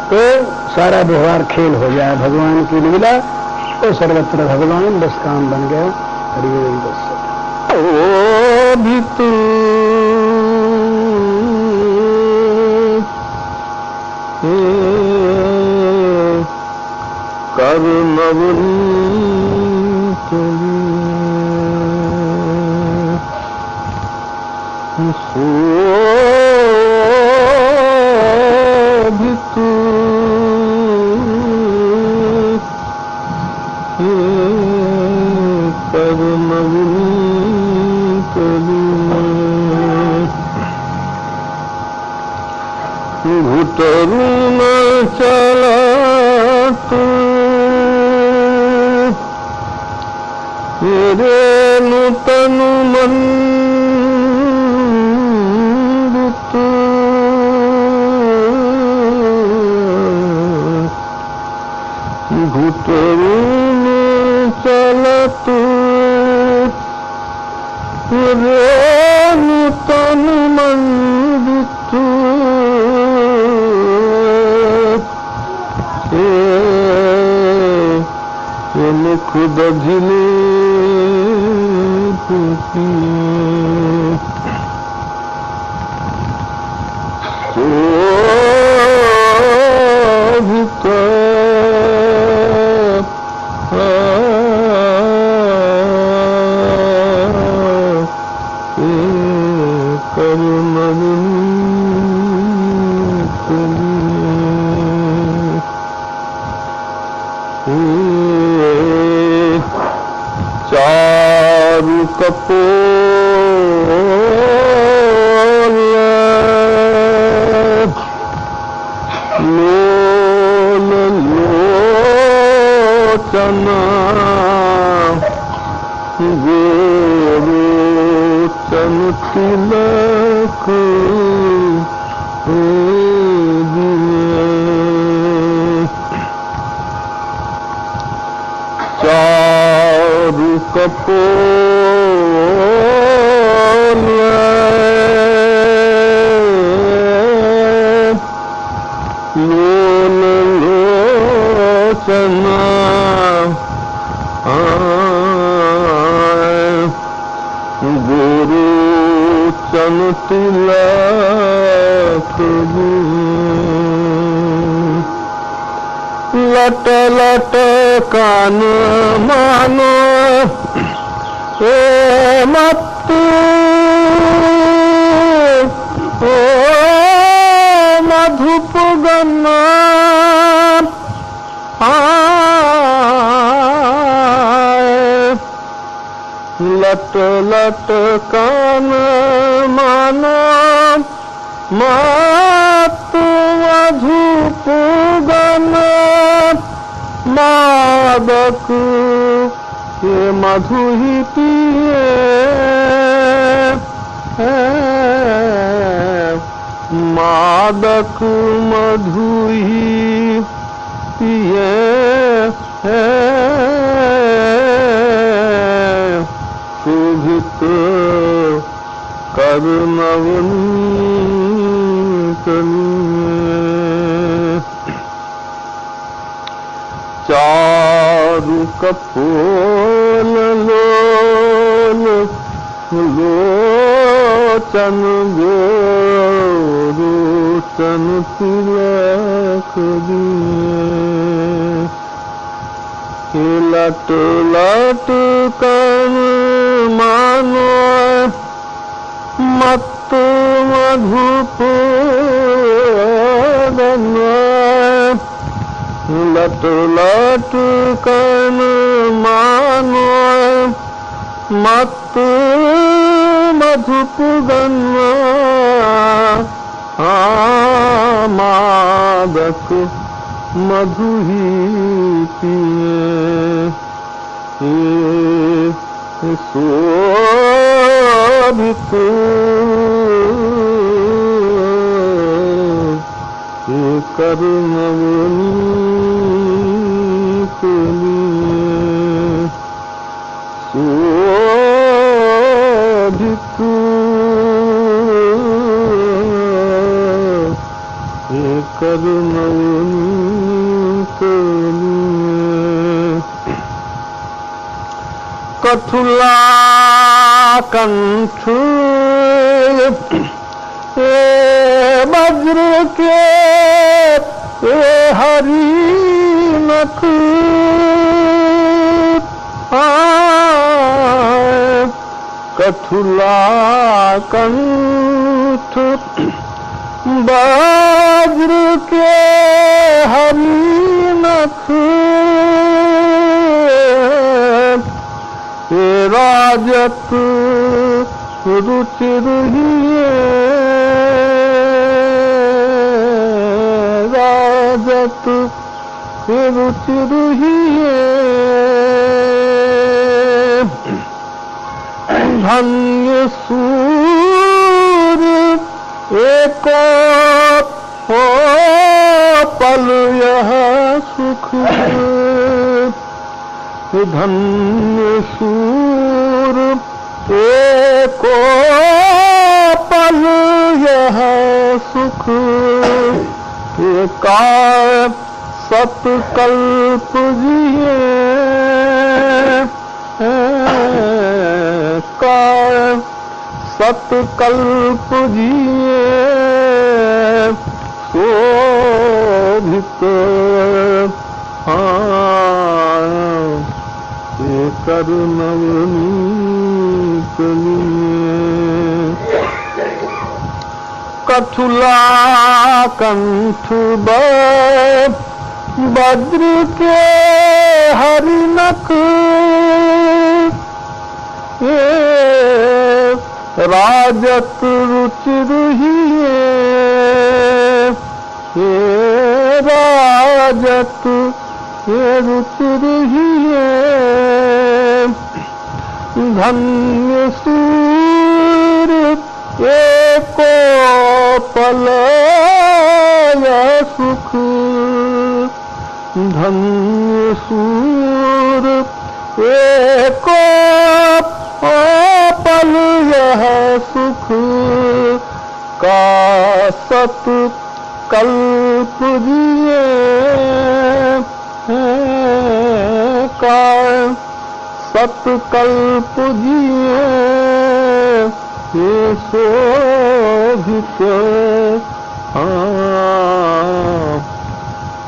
Speaker 1: तो सारा व्यवहार खेल हो जाए। भगवान की लीला तो सर्वत्र भगवान, बस काम बन गया। हरि बस ओ भी तू कर्मवली भी तू कर्मवली घुटरू न चला तू मेरे नूतन मन घुटरू न चला तू मेरे नूतन मन खुद धिले कर्म
Speaker 2: कपोल लोल लोचना गुरु चन तिलक लट लट कान मानो ए मत ओ मधुप गन्ना लट लट कान मानो मत मधुप गन्ना मादक ये मधु ही पिए मादक मधु ही पिए शोभित कर नवनीत चारु कपोल लोल लोचन गोरोचन तिलक दिए लट लट कन मानो मत मधुप लट लट कन मानो मत मधुप गन्ना मादक मधु ही पिए शोभित कर नवनीत शोभित कर नवनीत कथुला कंठ वज्र के हरि नख कथुला कंठ वज्र के हरि नख राजत रुचिर राजत रुचिर धन्य सूर एको हो पल यह सुख धन्य सूर एको पल यह सुख का सतकल्प जिए का सतकल्प जिए शोभित कर नवनीत कथुला कंठ वज्र के हरि नख राजत रुचिर राजत रुचिर धन्य सूर एको पल सुख धन्य सूर एको पल यह सुख का सत कल्प जिए का सत कल्प जिए ये शोभित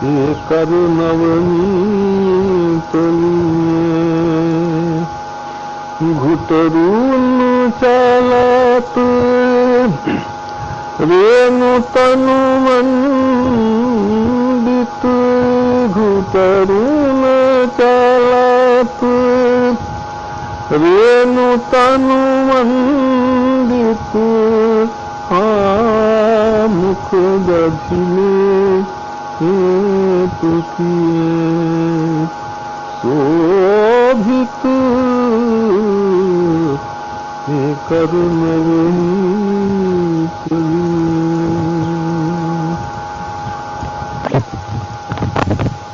Speaker 2: ये कर नवनीत घुटरून चलत रेणु तनु मंडित घुटरून चलत रेणु तनु मंडित मुख दधिले शोभित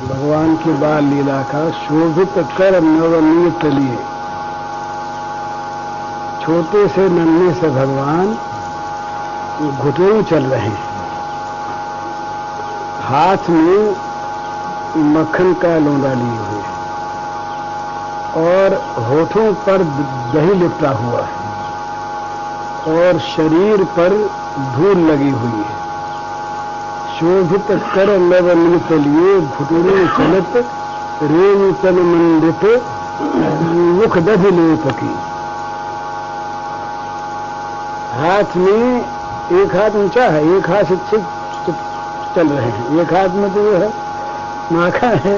Speaker 1: भगवान की बाल लीला का शोभित कर नवनीत लिए। छोटे से नन्हे से भगवान घुटने चल रहे हैं, हाथ में मक्खन का लोंदा लिए हुए और होठों पर दही लिपटा हुआ है और शरीर पर धूल लगी हुई है। शोभित कर नवनीत लिए घुटने चलत रेणु तन मंडित मुख दधि लेप की। हाथ में एक हाथ ऊंचा है, एक हाथ से चल रहे हैं, एक हाथ में तो है माखा है,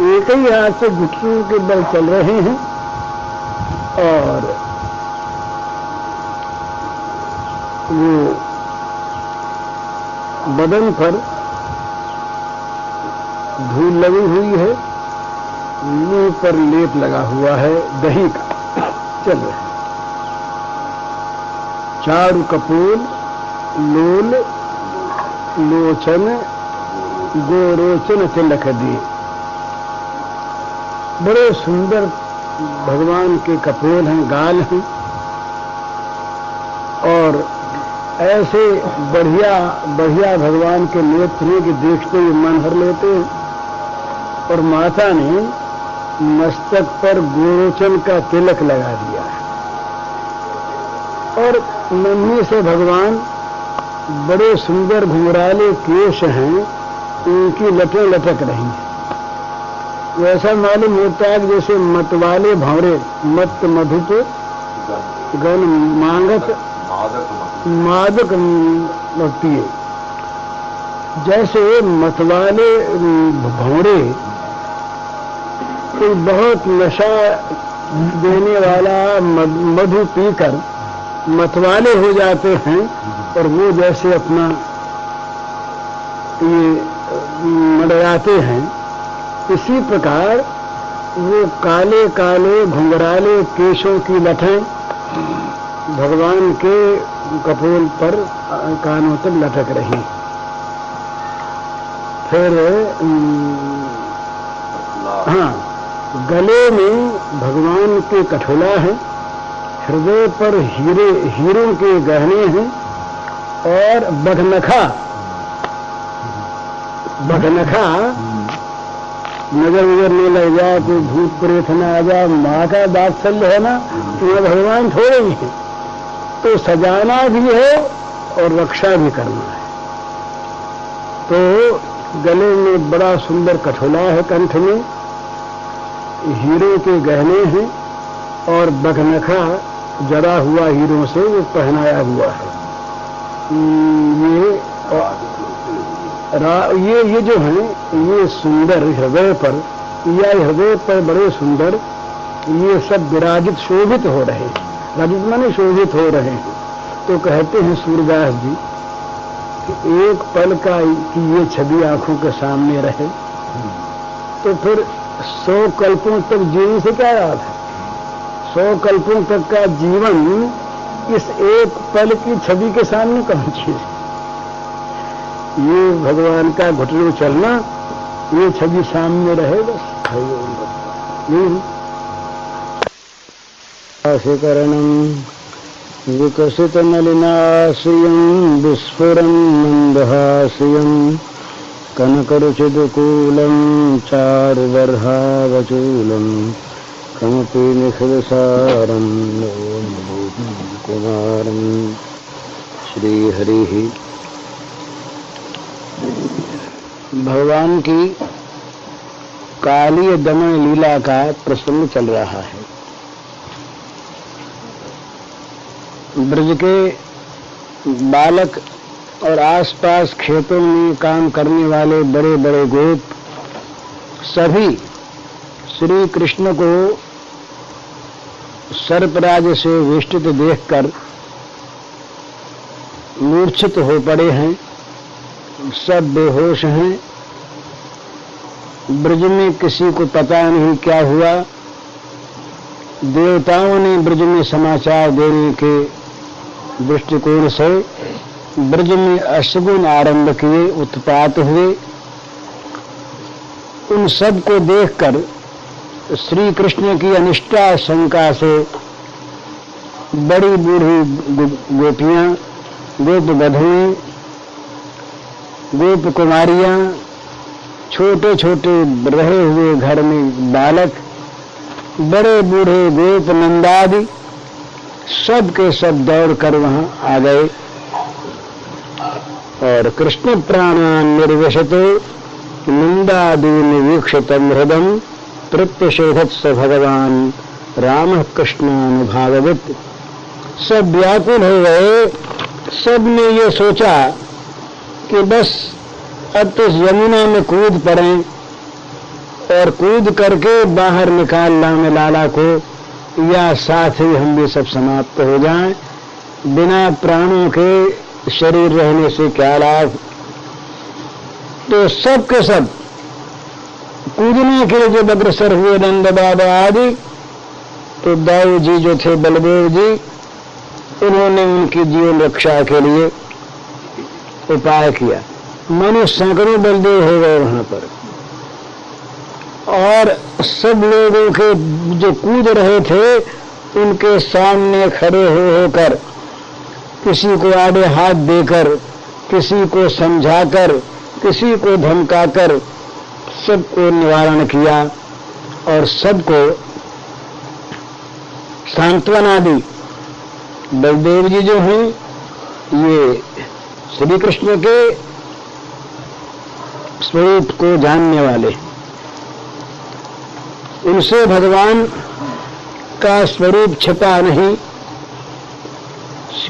Speaker 1: एक ही हाथ से घुटनों के बल चल रहे हैं और वो बदन पर धूल लगी हुई है, मुंह पर लेप लगा हुआ है दही का, चल रहे हैं। चारु कपूर लोल लोचन गोरोचन तिलक दिए। बड़े सुंदर भगवान के कपोल हैं, गाल हैं और ऐसे बढ़िया बढ़िया भगवान के नेत्र के देखते हुए मन हर लेते हैं। और माता ने मस्तक पर गोरोचन का तिलक लगा दिया है और नन्हे से भगवान बड़े सुंदर घुंघराले केश हैं, उनकी लटें लटक रही हैं। वैसा मालूम होता है जैसे मतवाले भंवरे मत मधुप गण मांगत मादक लगती है। जैसे मतवाले भंवरे कोई बहुत नशा देने वाला मधु पीकर मतवाले हो जाते हैं और वो जैसे अपना ये मंडराते हैं, इसी प्रकार वो काले काले घुंघराले केशों की लटें भगवान के कपोल पर कानों तक लटक रही। फिर हाँ, गले में भगवान के कठोला है, हृदय पर हीरों के गहने हैं और बघनखा नजर उजर नहीं लग जाए, कोई भूत प्रेत न आ जाए, माँ का वात्सल्य है ना, तुम्हें भगवान थोड़े ही है, तो सजाना भी है और रक्षा भी करना है। तो गले में बड़ा सुंदर कठोला है, कंठ में हीरों के गहने हैं और बघनखा जरा हुआ हीरों से वो पहनाया हुआ है। ये जो है ये सुंदर हृदय पर या हृदय पर बड़े सुंदर ये सब विराजित शोभित हो रहे हैं। राजित माने शोभित हो रहे हैं। तो कहते हैं सूरदास जी कि एक पल का की ये छवि आंखों के सामने रहे तो फिर 100 कल्पों तक जीने से क्या याद है। 100 कल्पों तक का जीवन इस एक पल की छवि के सामने कौन चीज। ये भगवान का घुटनों चलना, ये छवि सामने रहे बस। हास्यकरणम् विकसितमलिनाश्रियं विस्फुरन् मन्दहास्यं कनकरुचिदुकूलं चारुबर्हावचूलं कमपि निखिलसारं कुमारं श्रीहरिः। भगवान की काली दमन लीला का प्रसंग चल रहा है। ब्रज के बालक और आसपास खेतों में काम करने वाले बड़े बड़े गोप सभी श्री कृष्ण को सर्पराज से वेष्टित देखकर मूर्छित हो पड़े हैं, सब बेहोश हैं। ब्रज में किसी को पता नहीं क्या हुआ। देवताओं ने ब्रज में समाचार देने के दृष्टिकोण से ब्रज में अशगुन आरंभ किए, उत्पात हुए। उन सब को देखकर श्री कृष्ण की अनिष्टा शंका से बड़ी बूढ़ी गोपियां, गोप बधुएं, गोप कुमारियां, छोटे छोटे रहे हुए घर में बालक, बड़े बूढ़े गोप नंदादि सब के सब दौड़कर वहां आ गए और कृष्ण प्राणान निर्वशतो नंदादीन वीक्षितम हृदम प्रत्यशोधत स भगवान राम कृष्णानुभाववित। सब व्याकुल हो गए। सब ने ये सोचा कि बस अब तो यमुना में कूद पड़ें और कूद करके बाहर निकाल लाएं लाला को, या साथ ही हम भी सब समाप्त हो जाएं। बिना प्राणों के शरीर रहने से क्या लाभ। तो सब के सब कूदने के लिए जब अग्रसर हुए नंद बाबा आदि, तो दाऊ जी जो थे बलदेव जी, उन्होंने उनकी जीवन रक्षा के लिए उपाय किया। मानो सैकड़ों बलदेव हो गए वहां पर, और सब लोगों के जो कूद रहे थे उनके सामने खड़े होकर, किसी को आड़े हाथ देकर, किसी को समझाकर, किसी को धमकाकर सबको निवारण किया और सबको सांत्वना दी। बलदेव जी जो हैं ये श्री कृष्ण के स्वरूप को जानने वाले, उनसे भगवान का स्वरूप छिपा नहीं।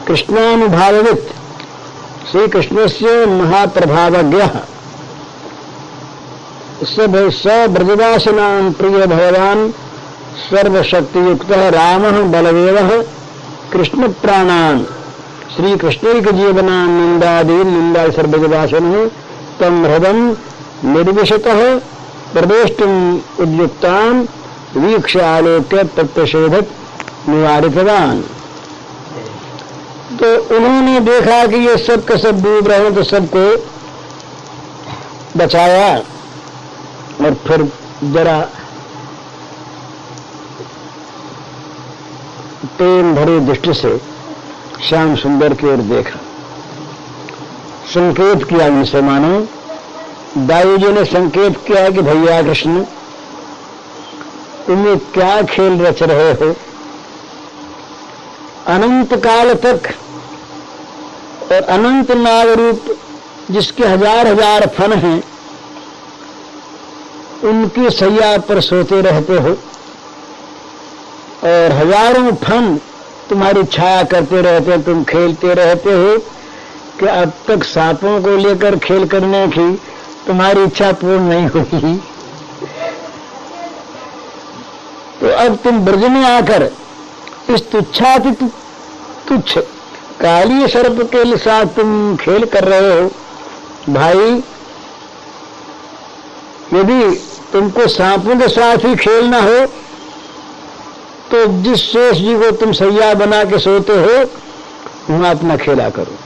Speaker 1: कृष्णानुभावित श्री कृष्ण से महाप्रभावज्ञ ब्रजवासिनां प्रिय भगवान सर्वशक्तियुक्त राम बलदेव कृष्ण प्राणान श्री कृष्णैक जीवना नंदादीन नंदा सर्वजवासन तम हृदम निर्विशतः प्रवेष्टुम उद्युक्तान वीक्ष आलोक्य प्रत्यशोधत निवारितवान। तो उन्होंने देखा कि ये सब के सब डूब रहे हैं, तो सबको बचाया और फिर जरा प्रेम भरी दृष्टि से श्याम सुंदर की ओर देखा, संकेत किया उनसे। मानो दाऊ जी ने संकेत किया कि भैया कृष्ण, तुम्हें क्या खेल रच रहे हो। अनंत काल तक और अनंत नाग रूप जिसके हजार हजार फन हैं, उनकी सैया पर सोते रहते हो और हजारों फन तुम्हारी छाया करते रहते हैं, तुम खेलते रहते हो कि अब तक सांपों को लेकर खेल करने की तुम्हारी इच्छा पूर्ण नहीं हुई। तो अब तुम ब्रज में आकर इस तुच्छाति तुच्छ काली सर्प के साथ तुम खेल कर रहे हो। भाई, यदि तुमको सांपों के साथ ही खेलना हो तो जिस शेष जी को तुम सैया बना के सोते हो वहां अपना खेला करो।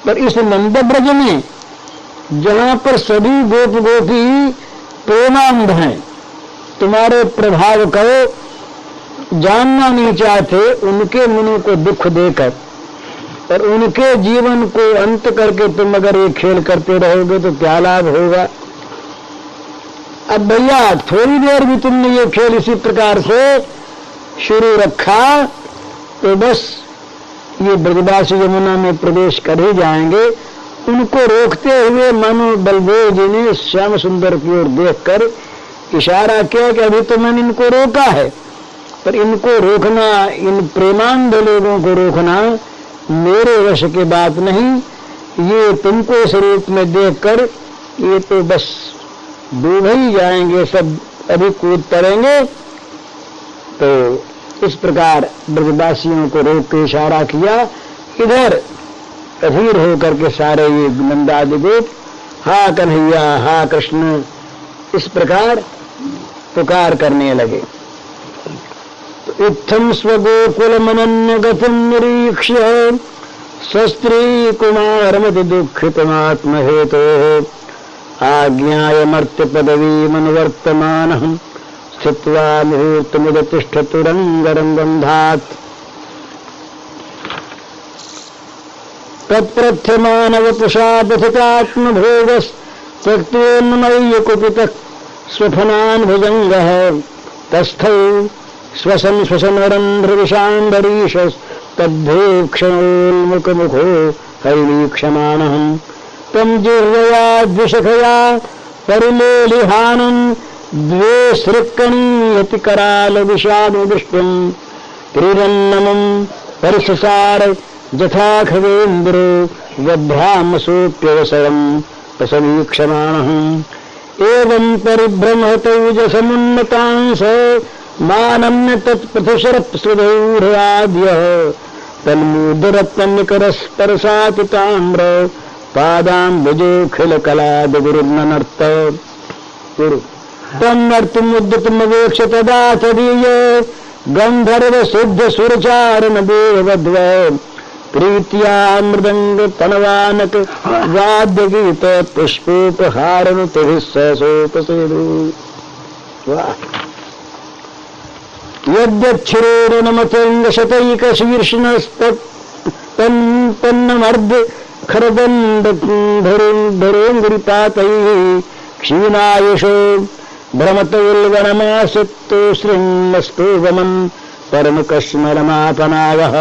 Speaker 1: पर इस नंद ब्रज में जहां पर सभी गोप गोपी प्रेमानंद हैं, तुम्हारे प्रभाव को जानना नहीं चाहते उनके मुनों को दुख देकर और उनके जीवन को अंत करके तुम अगर ये खेल करते रहोगे तो क्या लाभ होगा। अब भैया थोड़ी देर भी तुमने ये खेल इसी प्रकार से शुरू रखा तो बस ये ब्रजवासी यमुना में प्रवेश कर ही जाएंगे। उनको रोकते हुए मानो बलदेव जी ने श्याम सुंदर की ओर देखकर इशारा किया कि अभी तो मैंने इनको रोका है, पर इनको रोकना, इन प्रेमांध लोगों को रोकना मेरे वश की बात नहीं। ये तुमको इस रूप में देखकर ये तो बस डूब ही जाएंगे, सब अभी कूद पड़ेंगे। तो इस प्रकार ब्रजवासियों को रोक के इशारा किया। इधर अधीर होकर के सारे ये नंदादि गोप हा कन्हैया हा कृष्ण इस प्रकार पुकार करने लगे। तो इत्थम स्वगोकुलमनन्य गतिम निरीक्ष्य स्वस्त्री कुमारमति दुःखितमात्महेतो आज्ञायमर्त्य पदवीमनुवर्तमानः स्थित्वा मुहूर्तमुदतिष्ठतु रङ्गरङ्गन्धात् तत्प्रथ्यमानवपुषा पथितात्मभोगस्त्यक्तोन्मय्य कुपितः स्वफनान् भुजङ्गः तस्थौ श्वसन् श्वसनरन्ध्रविषाम्बरीशस्तद्धेक्षणोन्मुखमुखो हरिवीक्षमाणः तं जिह्वया द्विशखया परिलेलिहानम् द्वे सृक्कणीयति करालविषानुदृष्टिम् त्रिरन्नमम् परिससार यथा खगेन्द्रो वभ्रामसोऽप्यवसरम् प्रसवीक्षमाणः एवं परिभ्रमतौजसमुन्नतांस मानम्य तत्प्रथुशरप्सुदौर्याद्यः तन्मूदरत्ननिकरस्परसातिताम्र पादाम्बुजोऽखिलकलादिगुरुर्ननर्त गुरु तन्नर्तुमुद्यतमवेक्ष तदा तदीय गन्धर्वसिद्धसुरचारण देवद्व प्रीत्या मृदंग तनवानक वाद्यगीत पुष्पोपहारनुतिभिः सोपसेदु यद्यच्छिरेण नमतङ्गशतैकशीर्षणस्तन्नमर्द खरदण्डधरोङ्गुरिपातैः क्षीणायुषो भ्रमतोल्वनमासक्तो शृङ्गस्तोगमन् परमकस्मरमापनावः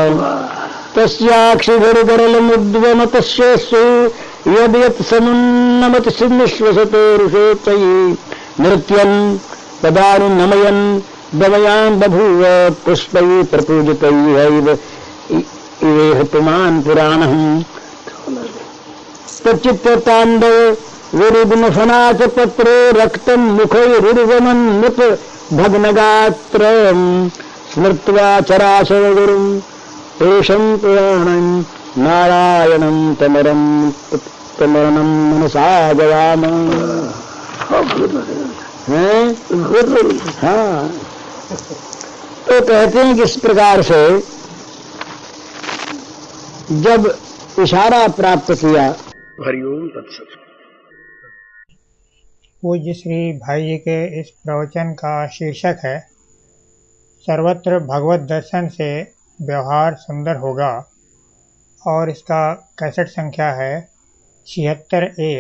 Speaker 1: तस्याक्षिधरगरलमुद्वमतस्यसु यद्यत् समुन्नमति सिन्निश्वसतोरुषोत्तयि नृत्यन् पदानुनमयन् दमयान् बभूव पुष्पैः प्रपूजितैः इवेह पुमान् पुराणम् तच्चित्तताण्डव विरुग्मफनाथपत्रो रक्तं मुखैरुर्वमन् नृप भग्नगात्रम् स्मृत्वा चराचरगुरुम् एषं पुराणं नारायणं तमरणं मनसा जयाम। हाँ, तो कहते हैं कि इस प्रकार से जब इशारा प्राप्त किया। हरिओम तत्सत।
Speaker 3: पूज्य श्री भाई जी के इस प्रवचन का शीर्षक है सर्वत्र भगवत दर्शन से व्यवहार सुंदर होगा और इसका कैसेट संख्या है 76A।